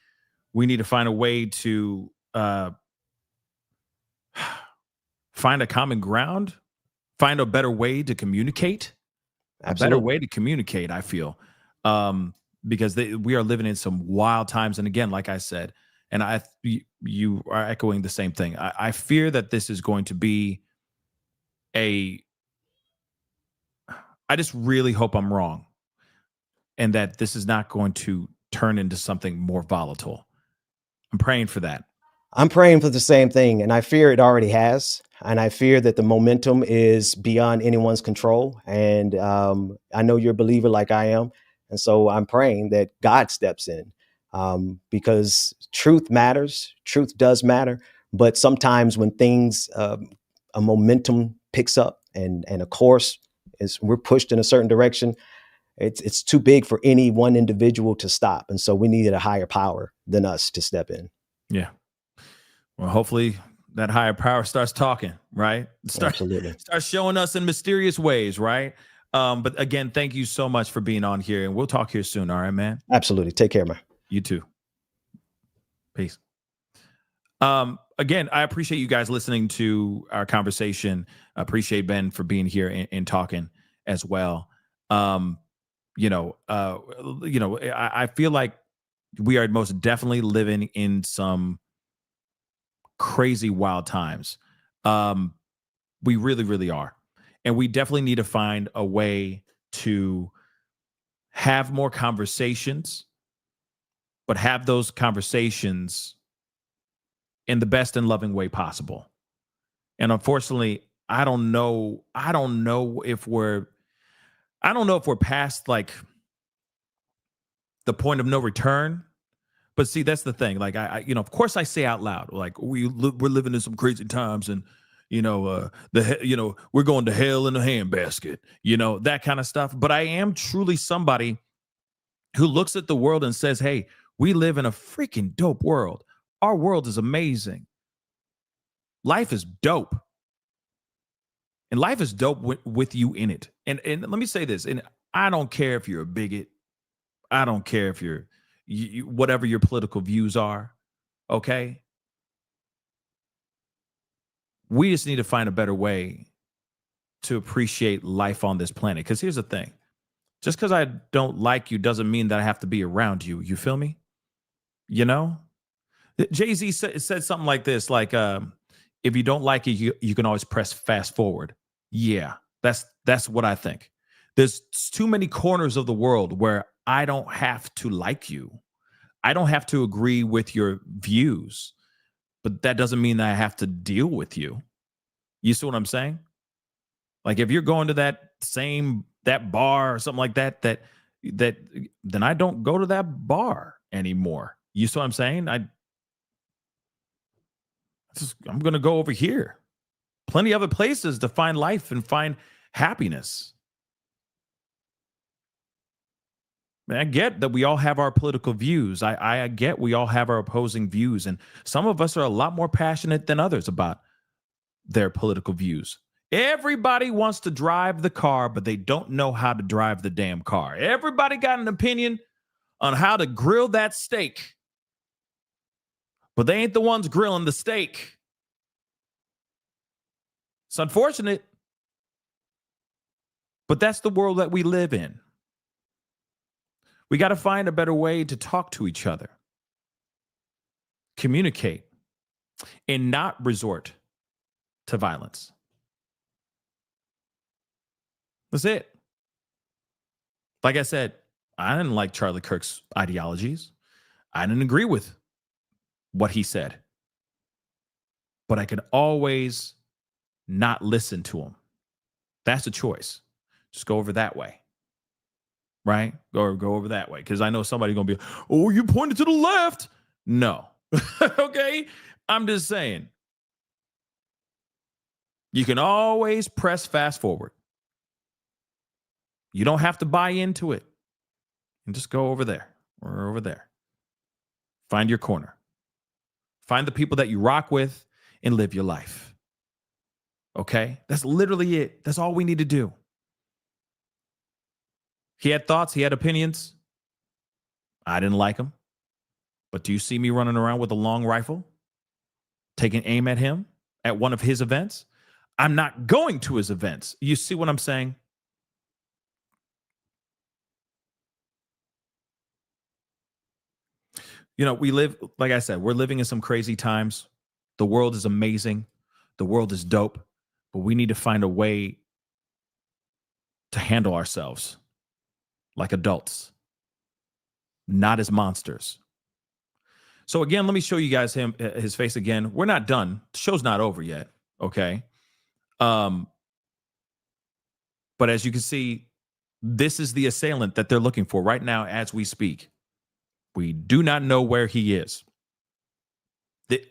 We need to find a way to find a common ground, find a better way to communicate. Absolutely. A better way to communicate, I feel. Because we are living in some wild times. And again, like I said, and you are echoing the same thing. I fear that this is going to be I just really hope I'm wrong. And that this is not going to turn into something more volatile. I'm praying for that. I'm praying for the same thing. And I fear it already has. And I fear that the momentum is beyond anyone's control. And I know you're a believer like I am. And so I'm praying that God steps in because truth matters. Truth does matter. But sometimes when things, a momentum picks up and a course is we're pushed in a certain direction, it's too big for any one individual to stop. And so we needed a higher power than us to step in. Yeah. Well, hopefully that higher power starts talking, right? Start showing us in mysterious ways, right? But again, thank you so much for being on here, and we'll talk here soon. All right, man. Absolutely. Take care, man. You too. Peace. Again, I appreciate you guys listening to our conversation. I appreciate Ben for being here and talking as well. I feel like we are most definitely living in some crazy wild times. We really, really are. And we definitely need to find a way to have more conversations, but have those conversations in the best and loving way possible. And unfortunately, I don't know if we're past like the point of no return. But see, that's the thing. Like of course I say out loud, like we're living in some crazy times, and we're going to hell in a handbasket, that kind of stuff. But I am truly somebody who looks at the world and says, hey, we live in a freaking dope world. Our world is amazing. Life is dope. And life is dope with you in it. And let me say this, and I don't care if you're a bigot. I don't care if you're whatever your political views are. Okay. We just need to find a better way to appreciate life on this planet. Because here's the thing. Just because I don't like you doesn't mean that I have to be around you. You feel me? Jay-Z said something like this, like, if you don't like it, you can always press fast forward. Yeah, that's what I think. There's too many corners of the world where I don't have to like you. I don't have to agree with your views. But that doesn't mean that I have to deal with you. You see what I'm saying? Like if you're going to that bar or something like that, then I don't go to that bar anymore. You see what I'm saying? I'm going to go over here. Plenty other places to find life and find happiness. Man, I get that we all have our political views. I get we all have our opposing views, and some of us are a lot more passionate than others about their political views. Everybody wants to drive the car, but they don't know how to drive the damn car. Everybody got an opinion on how to grill that steak, but they ain't the ones grilling the steak. It's unfortunate, but that's the world that we live in. We got to find a better way to talk to each other, communicate, and not resort to violence. That's it. Like I said, I didn't like Charlie Kirk's ideologies. I didn't agree with what he said. But I could always not listen to him. That's a choice. Just go over that way. Right? Go over that way. Because I know somebody's going to be, oh, you pointed to the left. No. Okay? I'm just saying. You can always press fast forward. You don't have to buy into it. And just go over there or over there. Find your corner. Find the people that you rock with and live your life. Okay? That's literally it. That's all we need to do. He had thoughts. He had opinions. I didn't like him. But do you see me running around with a long rifle, taking aim at him at one of his events? I'm not going to his events. You see what I'm saying? You know, we live, like I said, we're living in some crazy times. The world is amazing. The world is dope. But we need to find a way to handle ourselves like adults, not as monsters. So again, let me show you guys his face again. We're not done. The show's not over yet. Okay. But as you can see, this is the assailant that they're looking for right now as we speak. We do not know where he is,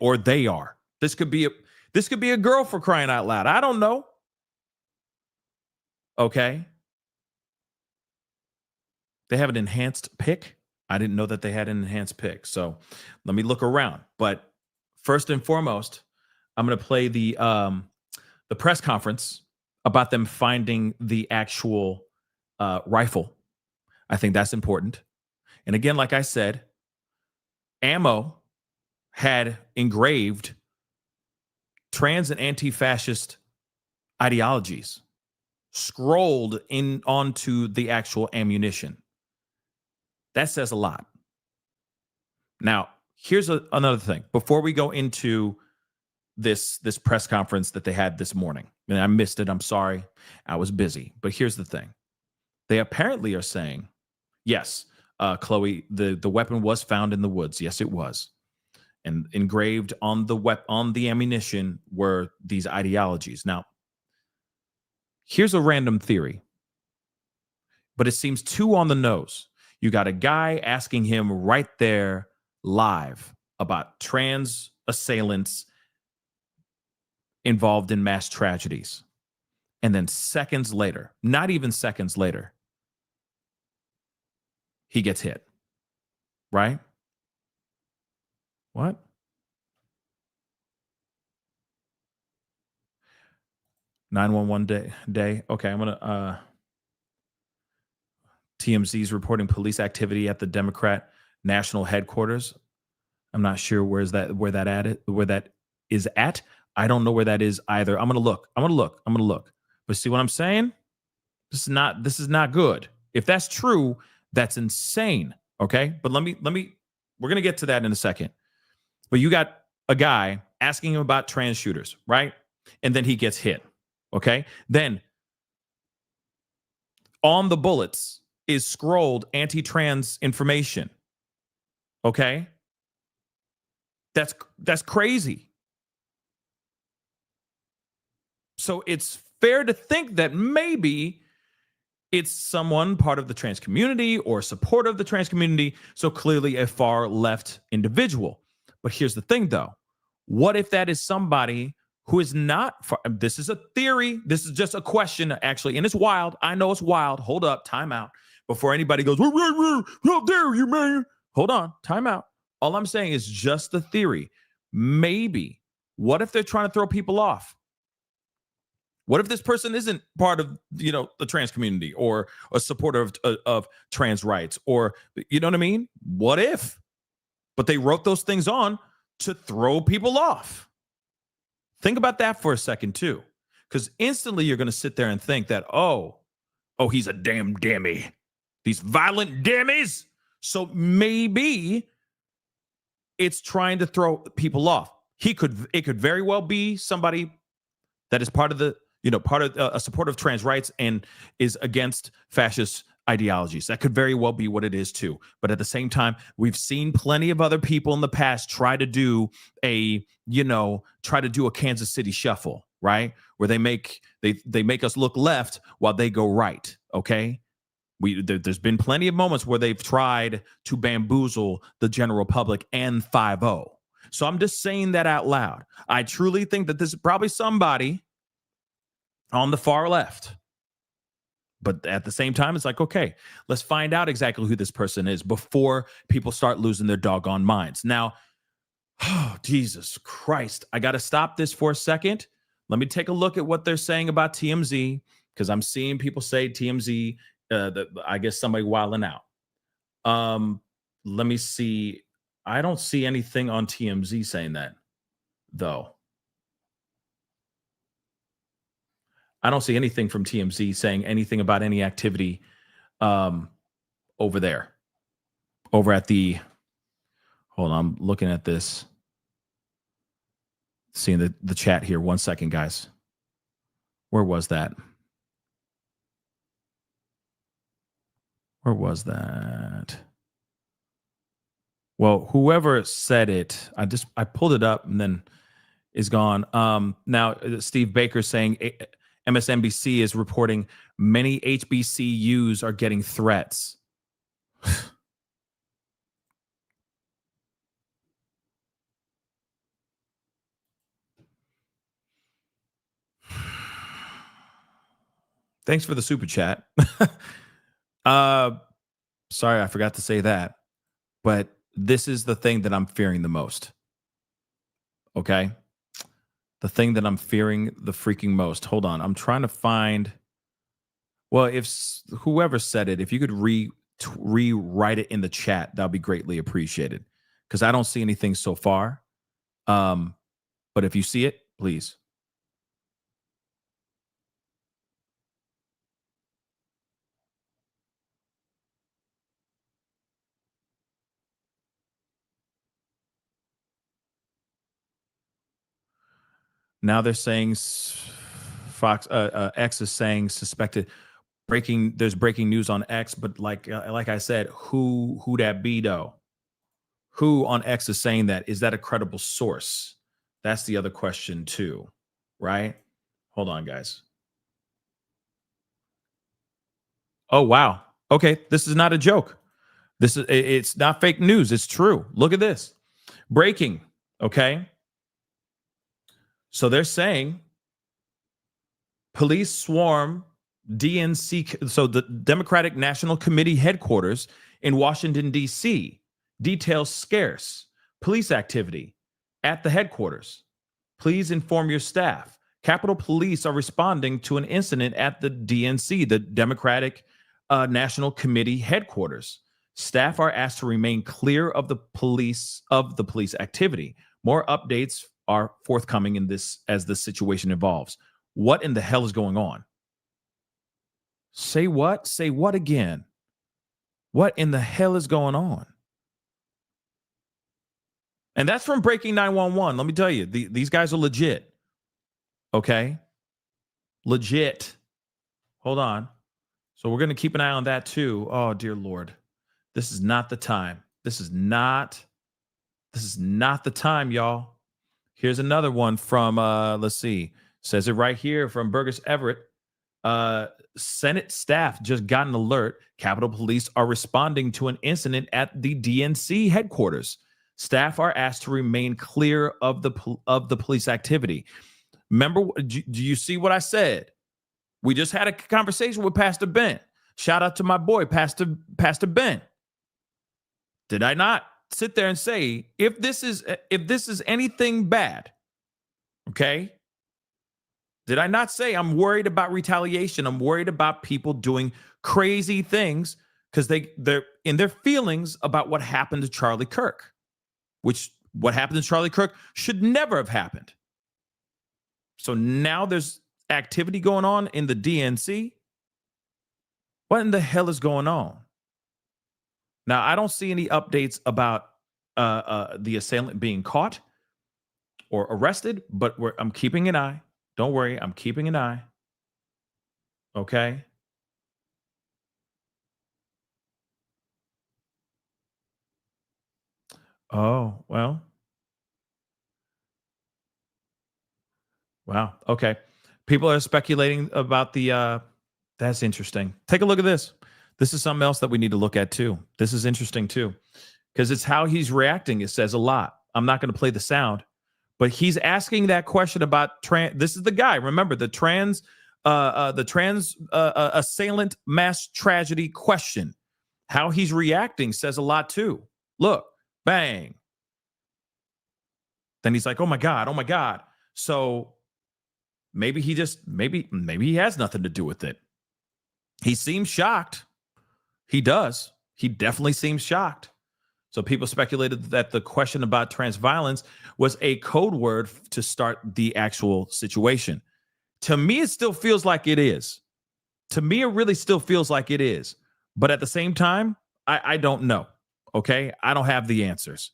or they are. This could be a girl, for crying out loud. I don't know. Okay. They have an enhanced pick. I didn't know that they had an enhanced pick. So let me look around. But first and foremost, I'm going to play the press conference about them finding the actual rifle. I think that's important. And again, like I said, ammo had engraved trans and anti-fascist ideologies scrolled in onto the actual ammunition. That says a lot. Now, here's another thing. Before we go into this press conference that they had this morning, and I missed it. I'm sorry. I was busy. But here's the thing. They apparently are saying, yes, Chloe, the weapon was found in the woods. Yes, it was. And engraved on the ammunition were these ideologies. Now, here's a random theory, but it seems too on the nose. You got a guy asking him right there live about trans assailants involved in mass tragedies. And then seconds later, not even seconds later, he gets hit. Right? What? day. Okay, I'm gonna TMZ's reporting police activity at the Democrat national headquarters. I'm not sure where that is at. I don't know where that is either. I'm gonna look. But see what I'm saying? This is not good. If that's true, that's insane. Okay, but let me. We're gonna get to that in a second. But you got a guy asking him about trans shooters, right? And then he gets hit. Okay, then on the bullets is scrolled anti-trans information. Okay, that's crazy. So it's fair to think that maybe it's someone part of the trans community or supporter of the trans community, so clearly a far left individual. But here's the thing, though. What if that is somebody who is not, this is a theory, this is just a question, actually, and it's wild. I know it's wild. Hold up, time out. Before anybody goes, how dare you, man? Hold on, time out. All I'm saying is just a theory. Maybe. What if they're trying to throw people off? What if this person isn't part of, the trans community or a supporter of trans rights, or, you know what I mean? What if? But they wrote those things on to throw people off. Think about that for a second, too, because instantly you're going to sit there and think that, oh, he's a damn demi. These violent demis. So maybe it's trying to throw people off. It could very well be somebody that is part of the, a supporter of trans rights and is against fascist ideologies. That could very well be what it is too. But at the same time, we've seen plenty of other people in the past try to do a Kansas City shuffle, right? Where they make us look left while they go right. Okay. There's been plenty of moments where they've tried to bamboozle the general public and 5-0. So I'm just saying that out loud. I truly think that this is probably somebody on the far left. But at the same time, it's like, okay, let's find out exactly who this person is before people start losing their doggone minds. Now, oh, Jesus Christ, I got to stop this for a second. Let me take a look at what they're saying about TMZ, because I'm seeing people say TMZ, I guess somebody wilding out. Let me see. I don't see anything on TMZ saying that, though. I don't see anything from TMZ saying anything about any activity over there. Over at the, hold on, I'm looking at this. Seeing the chat here. 1 second, guys. Where was that? Where was that? Well, whoever said it, I pulled it up and then is gone. Now, Steve Baker saying MSNBC is reporting many HBCUs are getting threats. Thanks for the super chat. Sorry, I forgot to say that. But this is the thing that I'm fearing the most. Okay? The thing that I'm fearing the freaking most. Hold on. I'm trying to find. Well, if whoever said it, if you could rewrite it in the chat, that would be greatly appreciated. Because I don't see anything so far. But if you see it, please. Now they're saying Fox X is saying suspected breaking. There's breaking news on X, but like I said, who that be though? Who on X is saying that? Is that a credible source? That's the other question too, right? Hold on, guys. Oh wow. Okay, this is not a joke. It's not fake news. It's true. Look at this. Breaking. Okay. So they're saying police swarm DNC, so the Democratic National Committee headquarters in Washington, D.C. Details scarce. Police activity at the headquarters. Please inform your staff. Capitol Police are responding to an incident at the DNC, the Democratic National Committee headquarters. Staff are asked to remain clear of the police activity. More updates are forthcoming in this as the situation evolves. What in the hell is going on? Say what? Say what again? What in the hell is going on? And that's from Breaking 911. Let me tell you, these guys are legit. Okay? Legit. Hold on. So we're going to keep an eye on that too. Oh, dear Lord. This is not the time. This is not the time, y'all. Here's another one from, let's see, Says it right here from Burgess Everett. Senate staff just got an alert. Capitol Police are responding to an incident at the DNC headquarters. Staff are asked to remain clear of the police activity. Remember, do you see what I said? We just had a conversation with Pastor Ben. Shout out to my boy, Pastor Ben. Did I not sit there and say, if this is anything bad, okay? Did I not say I'm worried about retaliation? I'm worried about people doing crazy things because they're in their feelings about what happened to Charlie Kirk, which what happened to Charlie Kirk should never have happened. So now there's activity going on in the DNC. What in the hell is going on? Now, I don't see any updates about the assailant being caught or arrested, but I'm keeping an eye. Don't worry, I'm keeping an eye. Okay? Oh, well. Wow. Okay. People are speculating about that's interesting. Take a look at this. This is something else that we need to look at too. This is interesting too, because it's how he's reacting. It says a lot. I'm not going to play the sound, but he's asking that question about this is the guy. Remember the trans assailant mass tragedy question. How he's reacting says a lot too. Look, bang. Then he's like, oh my God. So maybe he has nothing to do with it. He seems shocked. He does. He definitely seems shocked. So people speculated that the question about trans violence was a code word to start the actual situation. To me, it still feels like it is. To me, it really still feels like it is. But at the same time, I don't know. Okay? I don't have the answers.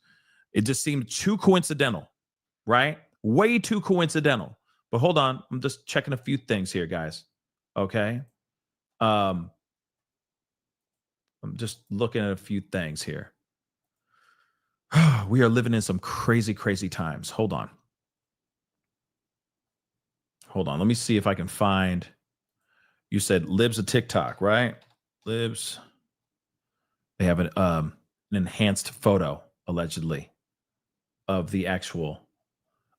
It just seemed too coincidental, right? Way too coincidental. But hold on. I'm just checking a few things here, guys. Okay? I'm just looking at a few things here. We are living in some crazy, crazy times. Hold on. Let me see if I can find. You said Libs of TikTok, right? Libs. They have an enhanced photo, allegedly, of the actual,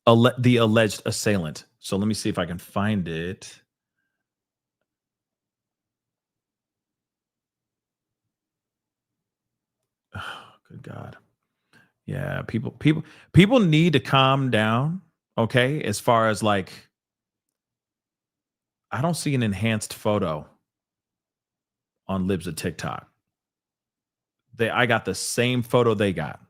the alleged assailant. So let me see if I can find it. Oh, good God. Yeah, people need to calm down, okay? As far as like, I don't see an enhanced photo on Libs of TikTok. I got the same photo they got.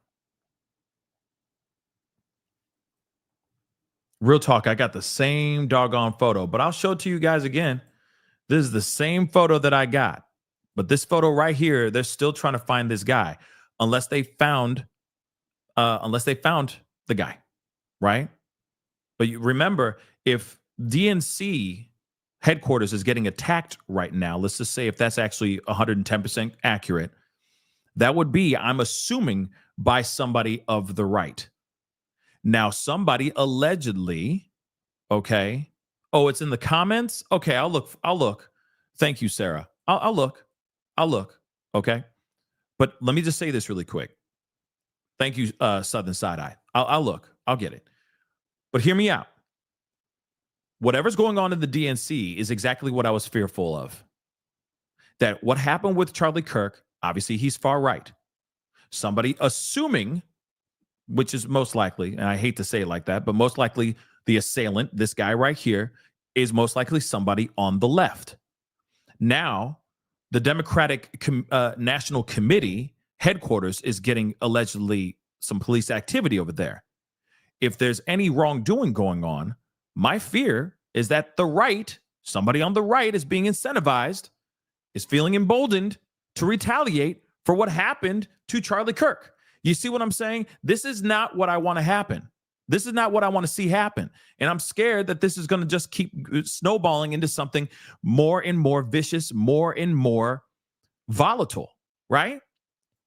Real talk, I got the same doggone photo, but I'll show it to you guys again. This is the same photo that I got. But this photo right here, they're still trying to find this guy unless they found the guy, right? But you remember, if DNC headquarters is getting attacked right now, let's just say if that's actually 110% accurate, that would be, I'm assuming, by somebody of the right. Now, somebody allegedly, okay. Oh, it's in the comments? Okay, I'll look. Thank you, Sarah. I'll look. Okay. But let me just say this really quick. Thank you, Southern Side Eye. I'll look. I'll get it. But hear me out. Whatever's going on in the DNC is exactly what I was fearful of. That what happened with Charlie Kirk, obviously he's far right. Somebody assuming, which is most likely, and I hate to say it like that, but most likely the assailant, this guy right here, is most likely somebody on the left. Now, the Democratic National Committee headquarters is getting allegedly some police activity over there. If there's any wrongdoing going on, my fear is that the right, somebody on the right, is being incentivized, is feeling emboldened to retaliate for what happened to Charlie Kirk. You see what I'm saying? This is not what I want to happen. This is not what I want to see happen. And I'm scared that this is going to just keep snowballing into something more and more vicious, more and more volatile, right?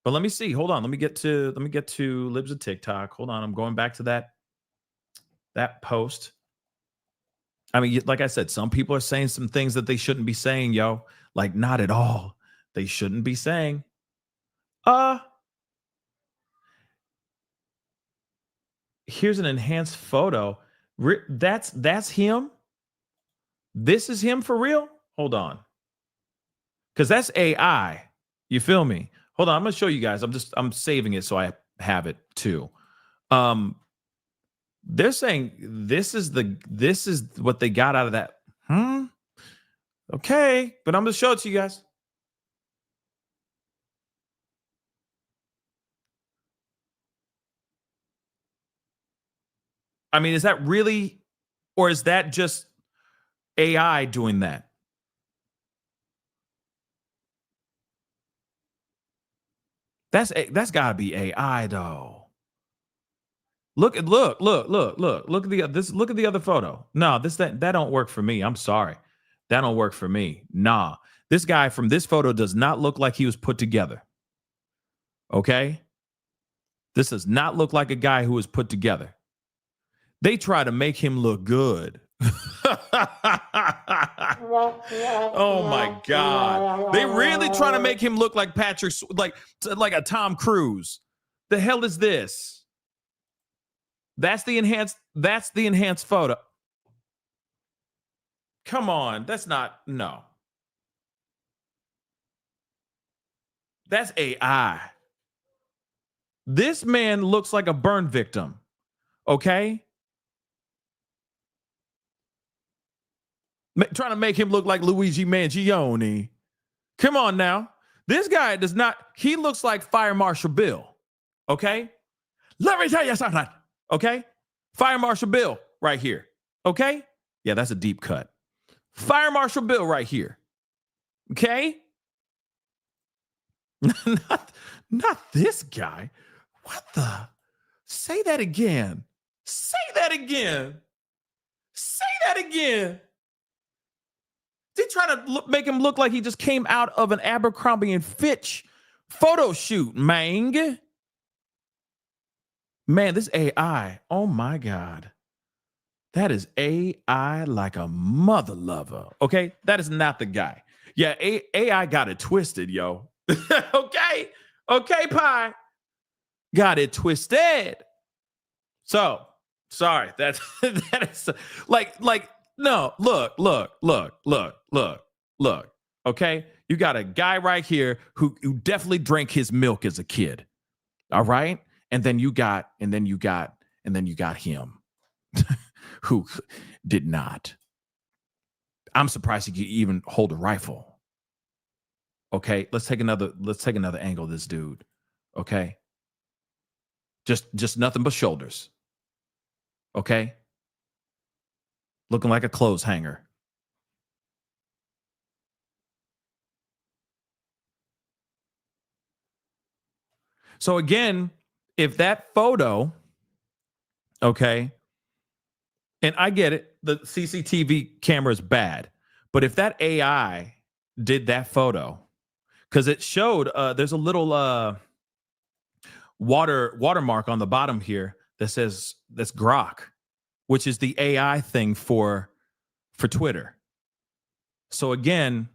But let me see. Hold on. Let me get to Libs of TikTok. Hold on. I'm going back to that post. I mean, like I said, some people are saying some things that they shouldn't be saying, yo. Like, not at all. They shouldn't be saying. Here's an enhanced photo. That's him. This is him for real. Hold on, because that's AI. You feel me? Hold on, I'm gonna show you guys. I'm saving it so I have it too. They're saying this is what they got out of that. Okay, but I'm gonna show it to you guys. I mean, is that really, or is that just AI doing that? That's got to be AI though. Look at the look at the other photo. No, that don't work for me. I'm sorry. That don't work for me. Nah. This guy from this photo does not look like he was put together. Okay? This does not look like a guy who was put together. They try to make him look good. Oh my God. They really trying to make him look like Patrick, like a Tom Cruise. The hell is this? That's the enhanced photo. Come on. No. That's AI. This man looks like a burn victim. Okay? Trying to make him look like Luigi Mangione. Come on now. This guy does not, he looks like Fire Marshal Bill. Okay? Let me tell you something. Okay? Fire Marshal Bill right here. Okay? Yeah, that's a deep cut. Fire Marshal Bill right here. Okay? not this guy. What the? Say that again. Say that again. Say that again. They try to make him look like he just came out of an Abercrombie and Fitch photo shoot, man. Man, this AI, oh my God. That is AI like a mother lover. Okay? That is not the guy. Yeah, AI got it twisted, yo. Okay? Okay, Pie. Got it twisted. So, sorry. That is like, no, look. Okay? You got a guy right here who definitely drank his milk as a kid. All right? And then you got him who did not. I'm surprised he could even hold a rifle. Okay, let's take another angle of this dude. Okay? Just nothing but shoulders. Okay? Looking like a clothes hanger. So again, if that photo, okay, and I get it, the CCTV camera is bad, but if that AI did that photo, because it showed there's a little watermark on the bottom here that says that's Grok, which is the AI thing for Twitter. So again,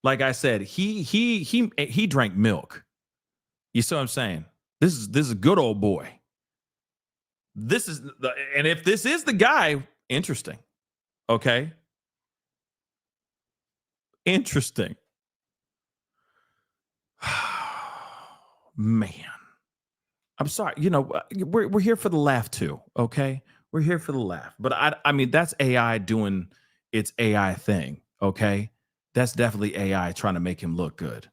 like I said, he drank milk. You see what I'm saying? This is a good old boy. And if this is the guy, interesting. Okay. Interesting. Man. I'm sorry. You know, we're here for the laugh too. Okay. We're here for the laugh. But I mean, that's AI doing its AI thing. Okay. That's definitely AI trying to make him look good.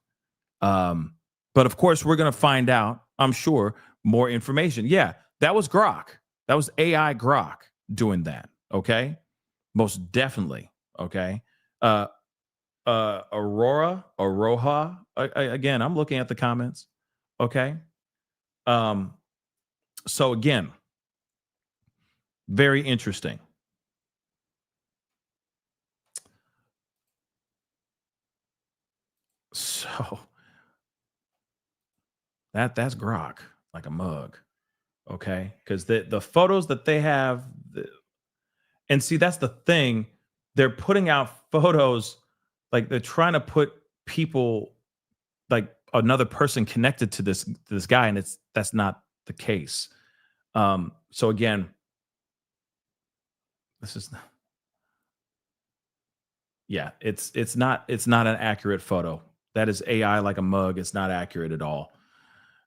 But of course, we're going to find out, I'm sure, more information. Yeah, that was Grok. That was AI Grok doing that. Okay. Most definitely. Okay. Aroha. Again, I'm looking at the comments. Okay. So again, very interesting. So that's Grok, like a mug. Okay. Because the photos that they have, And see, that's the thing. They're putting out photos, like they're trying to put people, like another person connected to this guy, and that's not the case. So again, this is, yeah, it's not an accurate photo. That is AI like a mug. It's not accurate at all.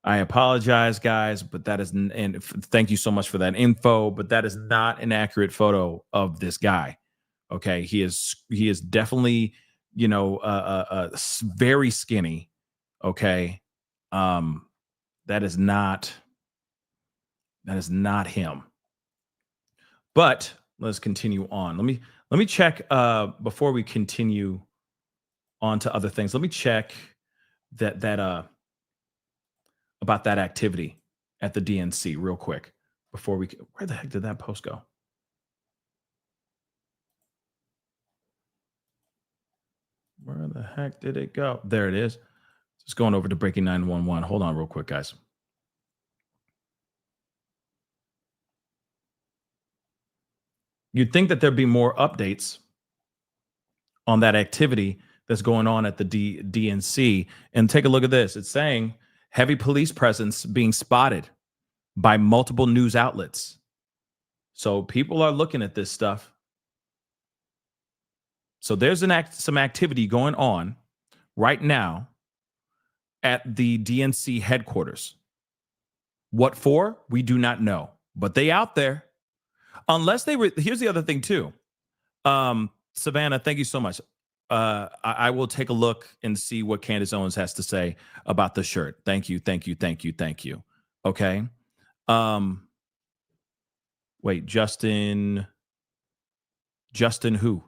I apologize, guys, but that is, thank you so much for that info, but that is not an accurate photo of this guy. Okay, he is definitely, very skinny. Okay, that is not him. But let's continue on. Let me check before we continue on to other things. Let me check that about that activity at the DNC real quick before we. Where the heck did that post go? Where the heck did it go? There it is. Just going over to Breaking 911. Hold on real quick, guys. You'd think that there'd be more updates on that activity that's going on at the DNC. And take a look at this. It's saying heavy police presence being spotted by multiple news outlets. So people are looking at this stuff. So there's some activity going on right now at the DNC headquarters. What for? We do not know, but they out there. Unless they were, here's the other thing too. Savannah, thank you so much. I will take a look and see what Candace Owens has to say about the shirt. Thank you. Okay. Wait, Justin who?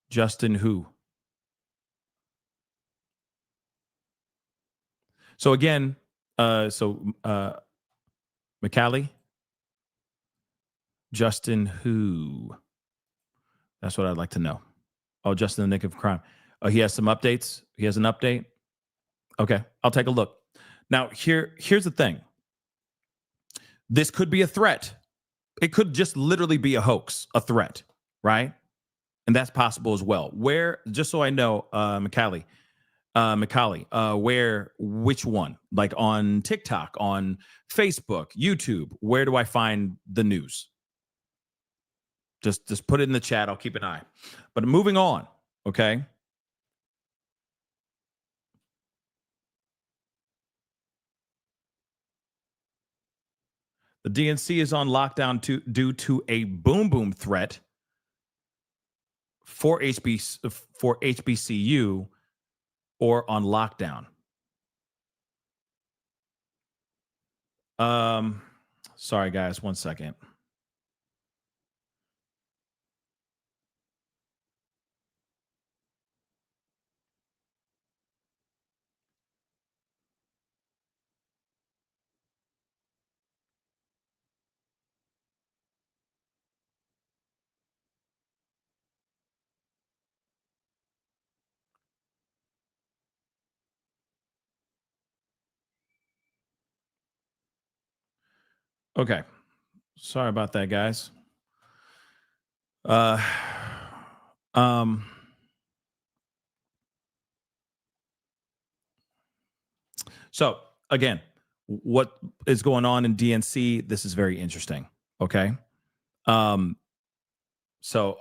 Justin who? So again, McCallie, Justin who? That's what I'd like to know. Oh, Justin, the Nick of Crime. Oh, he has some updates. He has an update. Okay, I'll take a look. Now, here's the thing. This could be a threat. It could just literally be a hoax, a threat, right? And that's possible as well. Where, just so I know, Macaulay, which one? Like on TikTok, on Facebook, YouTube, where do I find the news? Just put it in the chat. I'll keep an eye. But moving on, okay? The DNC is on lockdown due to a boom threat for HBCU or on lockdown. Sorry guys, 1 second. Okay. Sorry about that, guys. So again, what is going on in DNC? This is very interesting. Okay. So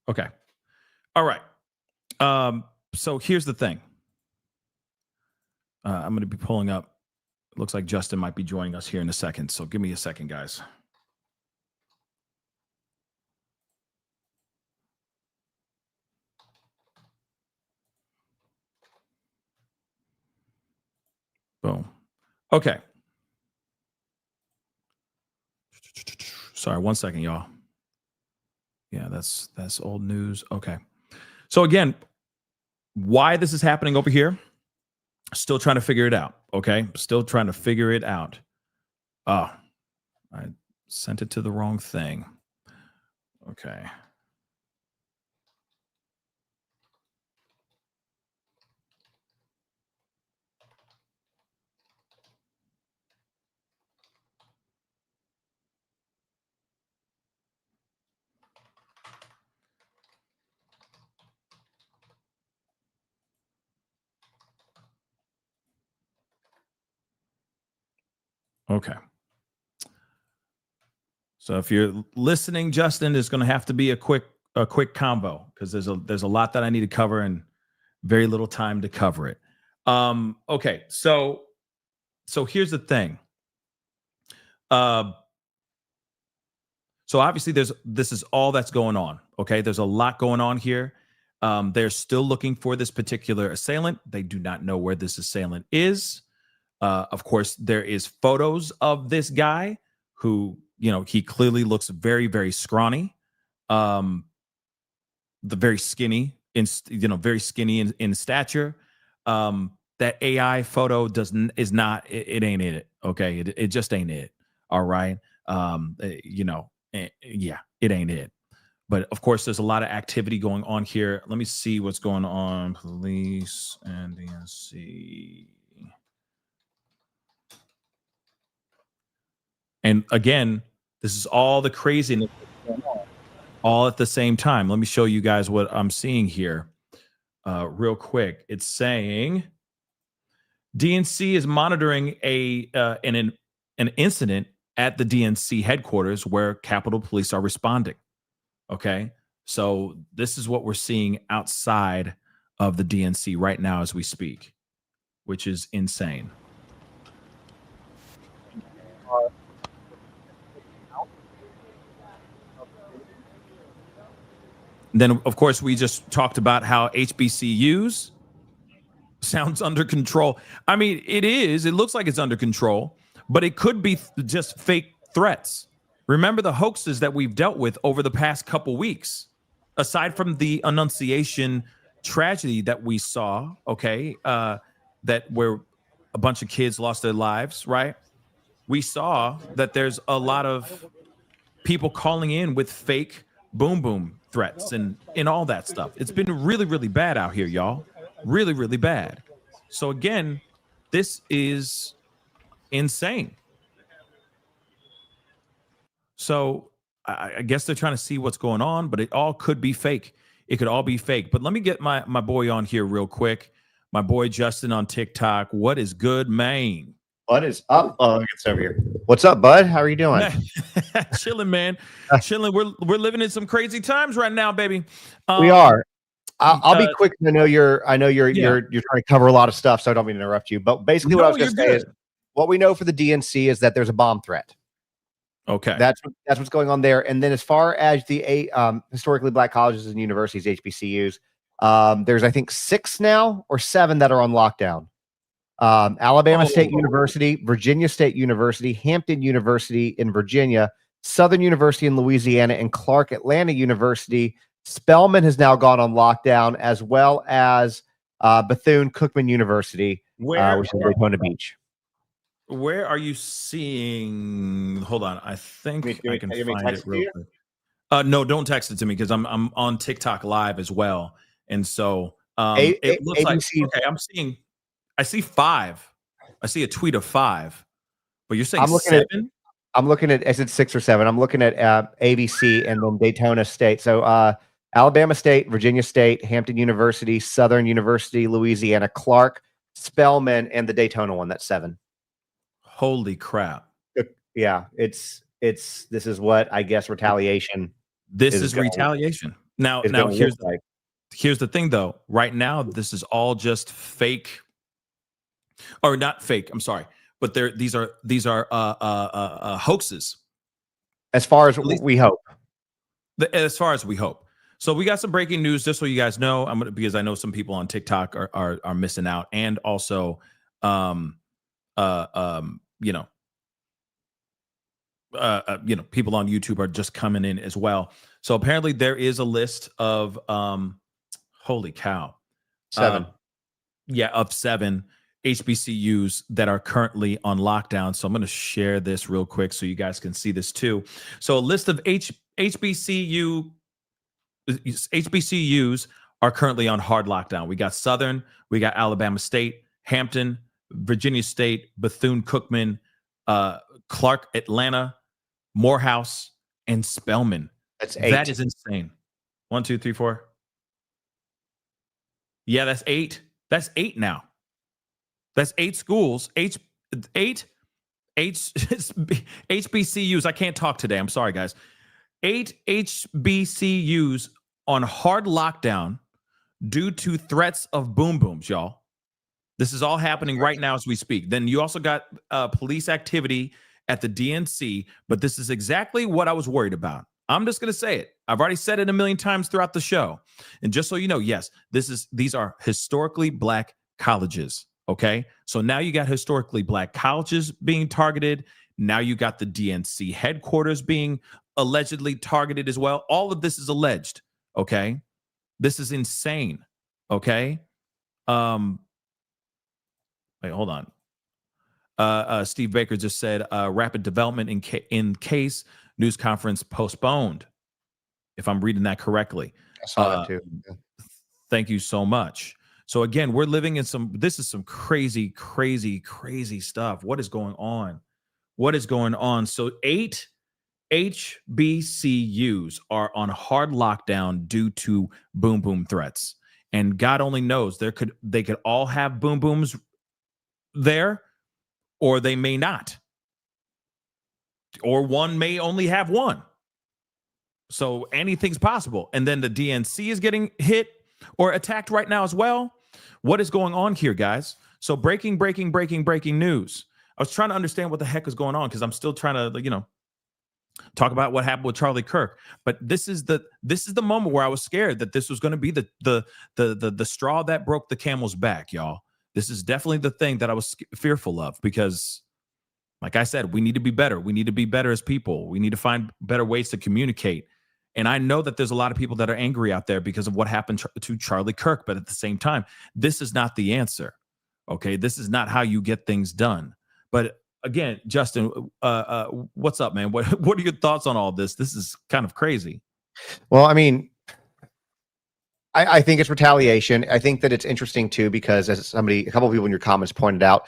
okay. All right. So here's the thing. I'm going to be pulling up. It looks like Justin might be joining us here in a second. So give me a second, guys. Boom. Okay. Sorry, 1 second, y'all. Yeah, that's old news. Okay. So again, why this is happening over here? Still trying to figure it out. Okay. Still trying to figure it out. Oh, I sent it to the wrong thing. Okay. Okay. So if you're listening, Justin, it's going to have to be a quick combo because there's a lot that I need to cover and very little time to cover it. Okay, so here's the thing. So obviously this is all that's going on. Okay, there's a lot going on here. They're still looking for this particular assailant. They do not know where this assailant is. Of course, there is photos of this guy who, he clearly looks very, very scrawny. The very skinny very skinny in stature. That AI photo is not, it ain't it. Okay. It just ain't it. All right. Yeah, it ain't it. But of course, there's a lot of activity going on here. Let me see what's going on. Police and DNC. And again, this is all the craziness going on, all at the same time. Let me show you guys what I'm seeing here real quick. It's saying DNC is monitoring an incident at the DNC headquarters where Capitol Police are responding. Okay, so this is what we're seeing outside of the DNC right now as we speak, which is insane. Then, of course, we just talked about how HBCUs sounds under control. I mean, it is. It looks like it's under control, but it could be just fake threats. Remember the hoaxes that we've dealt with over the past couple weeks, aside from the Annunciation tragedy that we saw, okay, that where a bunch of kids lost their lives, right? We saw that there's a lot of people calling in with fake boom boom threats and all that stuff. It's been really, really bad out here, y'all. Really, really bad. So again, this is insane. So I guess they're trying to see what's going on, but it all could be fake. It could all be fake. But let me get my boy on here real quick. My boy Justin on TikTok. What is good, man? What is up? Oh, it's over here. What's up, bud? How are you doing? Chilling, man. Chilling. We're living in some crazy times right now, baby. We are. I'll be quick. I know you're trying to cover a lot of stuff, so I don't mean to interrupt you. But basically, what I was going to say is, what we know for the DNC is that there's a bomb threat. Okay, that's what's going on there. And then, as far as the historically black colleges and universities, HBCUs, there's I think 6 now or 7 that are on lockdown. Alabama State University, Virginia State University, Hampton University in Virginia, Southern University in Louisiana, and Clark Atlanta University. Spelman has now gone on lockdown, as well as Bethune-Cookman University, which is in Daytona Beach. Where are you seeing? Hold on, I think I can find it real quick. No, don't text it to me because I'm on TikTok live as well, and so it looks like okay. I see 5. I see a tweet of 5, but you're saying 7? I'm looking at, is it 6 or 7? I'm looking at ABC and then Daytona State. So Alabama State, Virginia State, Hampton University, Southern University, Louisiana, Clark, Spelman, and the Daytona one. That's 7. Holy crap. Yeah, this is what I guess retaliation. This is retaliation. Now here's the thing though. Right now, this is all just fake. Or not fake, I'm sorry, but these are hoaxes. As far as we hope. As far as we hope. So we got some breaking news, just so you guys know. Because I know some people on TikTok are missing out, and also, people on YouTube are just coming in as well. So apparently there is a list of holy cow, 7. Of 7 HBCUs that are currently on lockdown. So I'm going to share this real quick so you guys can see this too. So a list of HBCUs are currently on hard lockdown. We got Southern, we got Alabama State, Hampton, Virginia State, Bethune-Cookman, Clark Atlanta, Morehouse, and Spelman. That's 8. That is insane. 1, 2, 3, 4. Yeah, that's 8. That's 8 now. That's 8 schools, 8 HBCUs. I can't talk today. I'm sorry, guys. 8 HBCUs on hard lockdown due to threats of boom booms, y'all. This is all happening right now as we speak. Then you also got police activity at the DNC, but this is exactly what I was worried about. I'm just going to say it. I've already said it a million times throughout the show. And just so you know, yes, these are historically black colleges, okay? So now you got historically black colleges being targeted. Now you got the DNC headquarters being allegedly targeted as well. All of this is alleged, okay? This is insane, okay? Wait, hold on. Steve Baker just said rapid development in case news conference postponed, if I'm reading that correctly. I saw that too. Yeah. Thank you so much. So again, we're living in this is some crazy, crazy, crazy stuff. What is going on? What is going on? So 8 HBCUs are on hard lockdown due to boom boom threats. And God only knows they could all have boom booms there, or they may not. Or one may only have one. So anything's possible. And then the DNC is getting hit or attacked right now as well. What is going on here, guys? So breaking news. I was trying to understand what the heck is going on because I'm still trying to, talk about what happened with Charlie Kirk. But this is the moment where I was scared that this was going to be the straw that broke the camel's back, y'all. This is definitely the thing that I was fearful of because, like I said, we need to be better. We need to be better as people. We need to find better ways to communicate. And I know that there's a lot of people that are angry out there because of what happened to Charlie Kirk. But at the same time, this is not the answer. Okay, this is not how you get things done. But again, Justin, what's up, man? What are your thoughts on all this? This is kind of crazy. Well, I mean, I think it's retaliation. I think that it's interesting too because as a couple of people in your comments pointed out,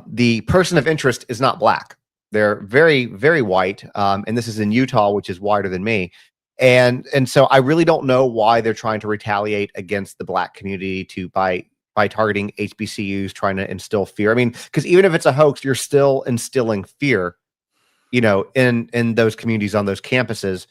the person of interest is not black. They're very, very white. And this is in Utah, which is whiter than me. And so I really don't know why they're trying to retaliate against the black community by targeting HBCUs, trying to instill fear. I mean, because even if it's a hoax, you're still instilling fear, in those communities on those campuses,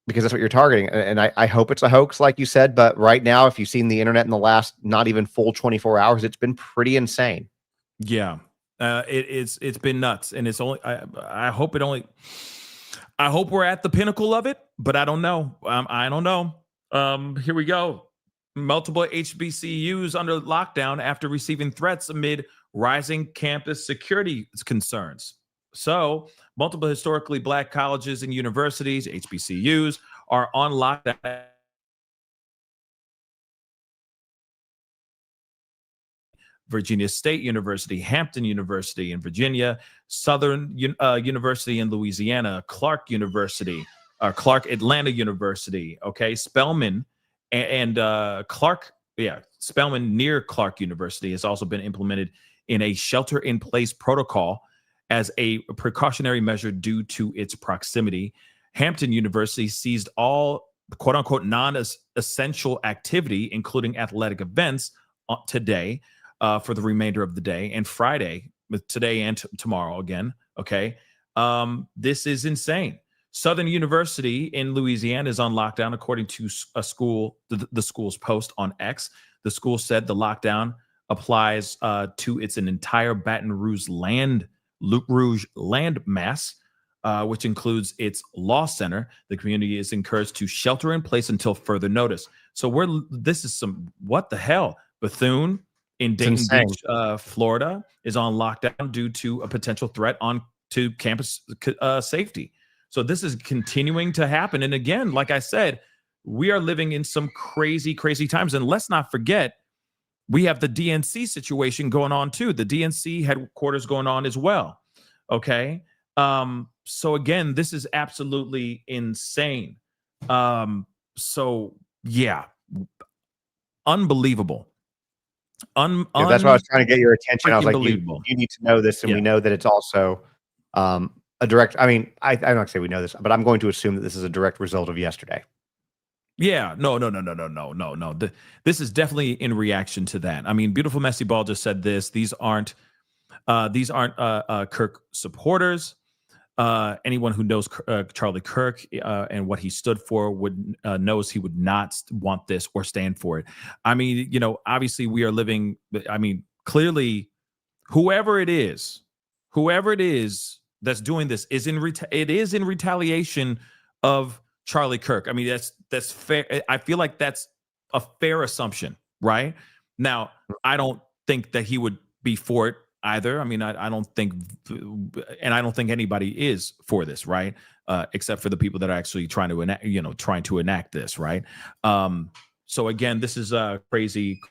because that's what you're targeting. And I hope it's a hoax, like you said. But right now, if you've seen the internet in the last not even full 24 hours, it's been pretty insane. Yeah, it's been nuts, and it's only. I hope we're at the pinnacle of it, but I don't know. I don't know. Here we go. Multiple HBCUs under lockdown after receiving threats amid rising campus security concerns. So, multiple historically black colleges and universities, HBCUs, are on lockdown. Virginia State University, Hampton University in Virginia, Southern University in Louisiana, Clark University, Clark Atlanta University, okay, Spelman and Clark, Spelman near Clark University has also been implemented in a shelter-in-place protocol as a precautionary measure due to its proximity. Hampton University seized all quote-unquote non-essential activity, including athletic events, today for the remainder of the day and Friday, today and tomorrow again. Okay. This is insane. Southern University in Louisiana is on lockdown, according to a school, the school's post on X. The school said the lockdown applies to its entire Baton Rouge land mass, which includes its law center. The community is encouraged to shelter in place until further notice. So this is what the hell? Bethune in Dayton Beach, Florida, is on lockdown due to a potential threat to campus safety. So this is continuing to happen. And again, like I said, we are living in some crazy, crazy times. And let's not forget, we have the DNC situation going on too. The DNC headquarters going on as well. Okay. So again, this is absolutely insane. So yeah, unbelievable. That's why I was trying to get your attention. I was like, you need to know this. And we know that it's also a direct, I mean, I'm not gonna say we know this, but I'm going to assume that this is a direct result of yesterday. Yeah, no. This is definitely in reaction to that. I mean, Beautiful Messy Ball just said this. These aren't These aren't Kirk supporters. Anyone who knows Charlie Kirk and what he stood for would knows he would not want this or stand for it. I mean, obviously we are living. I mean, clearly, whoever it is that's doing this is it is in retaliation of Charlie Kirk. I mean, that's fair. I feel like that's a fair assumption, right? Now, I don't think that he would be for it either. I mean, I don't think, and I don't think anybody is for this, right? Except for the people that are actually trying to enact this, right? So again, this is crazy.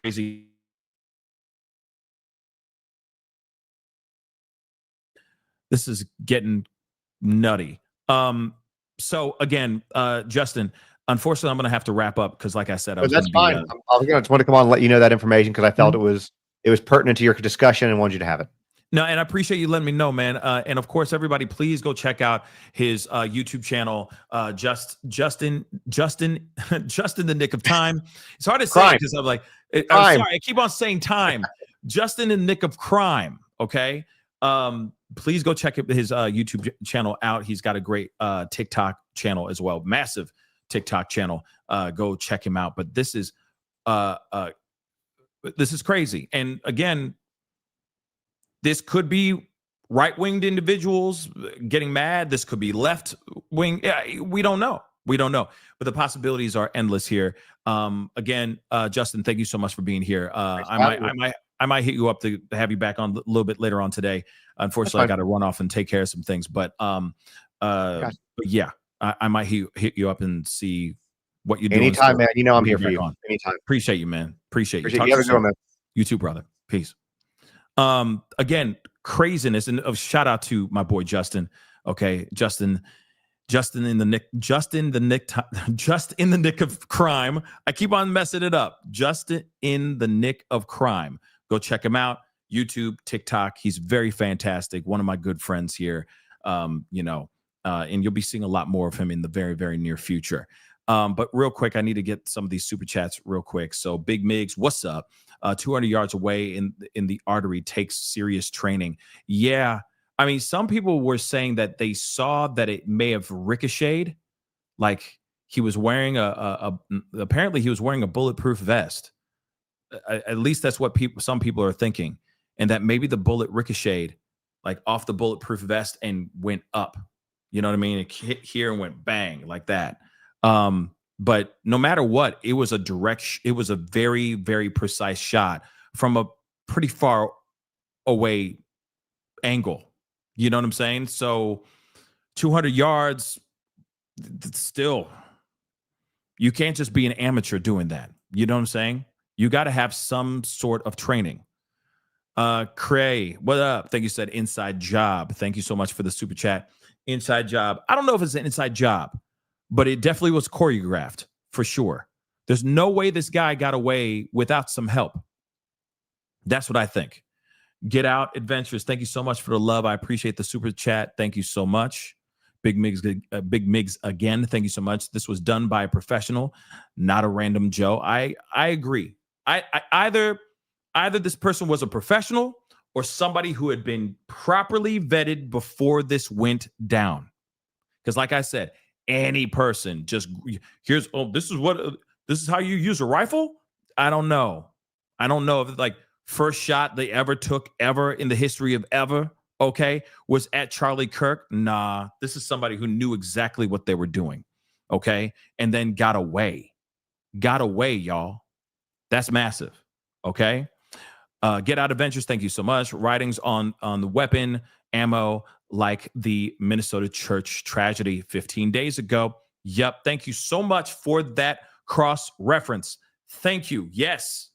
This is getting nutty. So again, Justin, unfortunately, I'm going to have to wrap up because, like I said, that's fine. I just want to come on and let you know that information because I felt it was pertinent to your discussion and wanted you to have it. No, and I appreciate you letting me know, man. And of course, everybody, please go check out his YouTube channel, Justin, the Nick of Time. It's hard to say because I'm like, I'm sorry, I keep on saying time. Justin and Nick of Crime. Okay. Please go check his YouTube channel out. He's got a great TikTok channel as well, massive TikTok channel. Go check him out. But this is crazy. And again, this could be right-winged individuals getting mad. This could be left-wing. We don't know. But the possibilities are endless here. Again, Justin, thank you so much for being here. I might hit you up to have you back on a little bit later on today. Unfortunately, I got to run off and take care of some things. But yeah, I might hit you up and see what you do. Anytime, man. I'm here for you. Anytime. Appreciate you, man. Appreciate you. You. Have a good one, man. You too, brother. Peace. Again, craziness, and shout out to my boy Justin. Okay, Justin in the nick of crime. I keep on messing it up. Justin in the nick of crime. Go check him out. YouTube, TikTok. He's very fantastic. One of my good friends here. And you'll be seeing a lot more of him in the very, very near future. But real quick, I need to get some of these super chats real quick. So Big Migs, what's up? 200 yards away in the artery takes serious training. Yeah. I mean, some people were saying that they saw that it may have ricocheted. Like he was wearing apparently he was wearing a bulletproof vest. At least that's what some people are thinking. And that maybe the bullet ricocheted like off the bulletproof vest and went up. You know what I mean? It hit here and went bang like that. But no matter what, it was a very, very precise shot from a pretty far away angle. You know what I'm saying? So 200 yards, still, you can't just be an amateur doing that. You know what I'm saying? You got to have some sort of training. Cray, what up? Thank you, said inside job. Thank you so much for the super chat. Inside job. I don't know if it's an inside job, but it definitely was choreographed for sure. There's no way this guy got away without some help. That's what I think. Get Out Adventures. Thank you so much for the love. I appreciate the super chat. Thank you so much. Big Migs again. Thank you so much. This was done by a professional, not a random Joe. I agree. I either this person was a professional or somebody who had been properly vetted before this went down. Because like I said, any person just this is how you use a rifle. I don't know if it's like first shot they ever took in the history of ever, okay, was at Charlie Kirk. Nah, this is somebody who knew exactly what they were doing, okay, and then got away, y'all. That's massive, okay. Get Out Adventures, thank you so much. Writings on the weapon, ammo, like the Minnesota church tragedy 15 days ago. Yep, thank you so much for that cross reference. Thank you. Yes.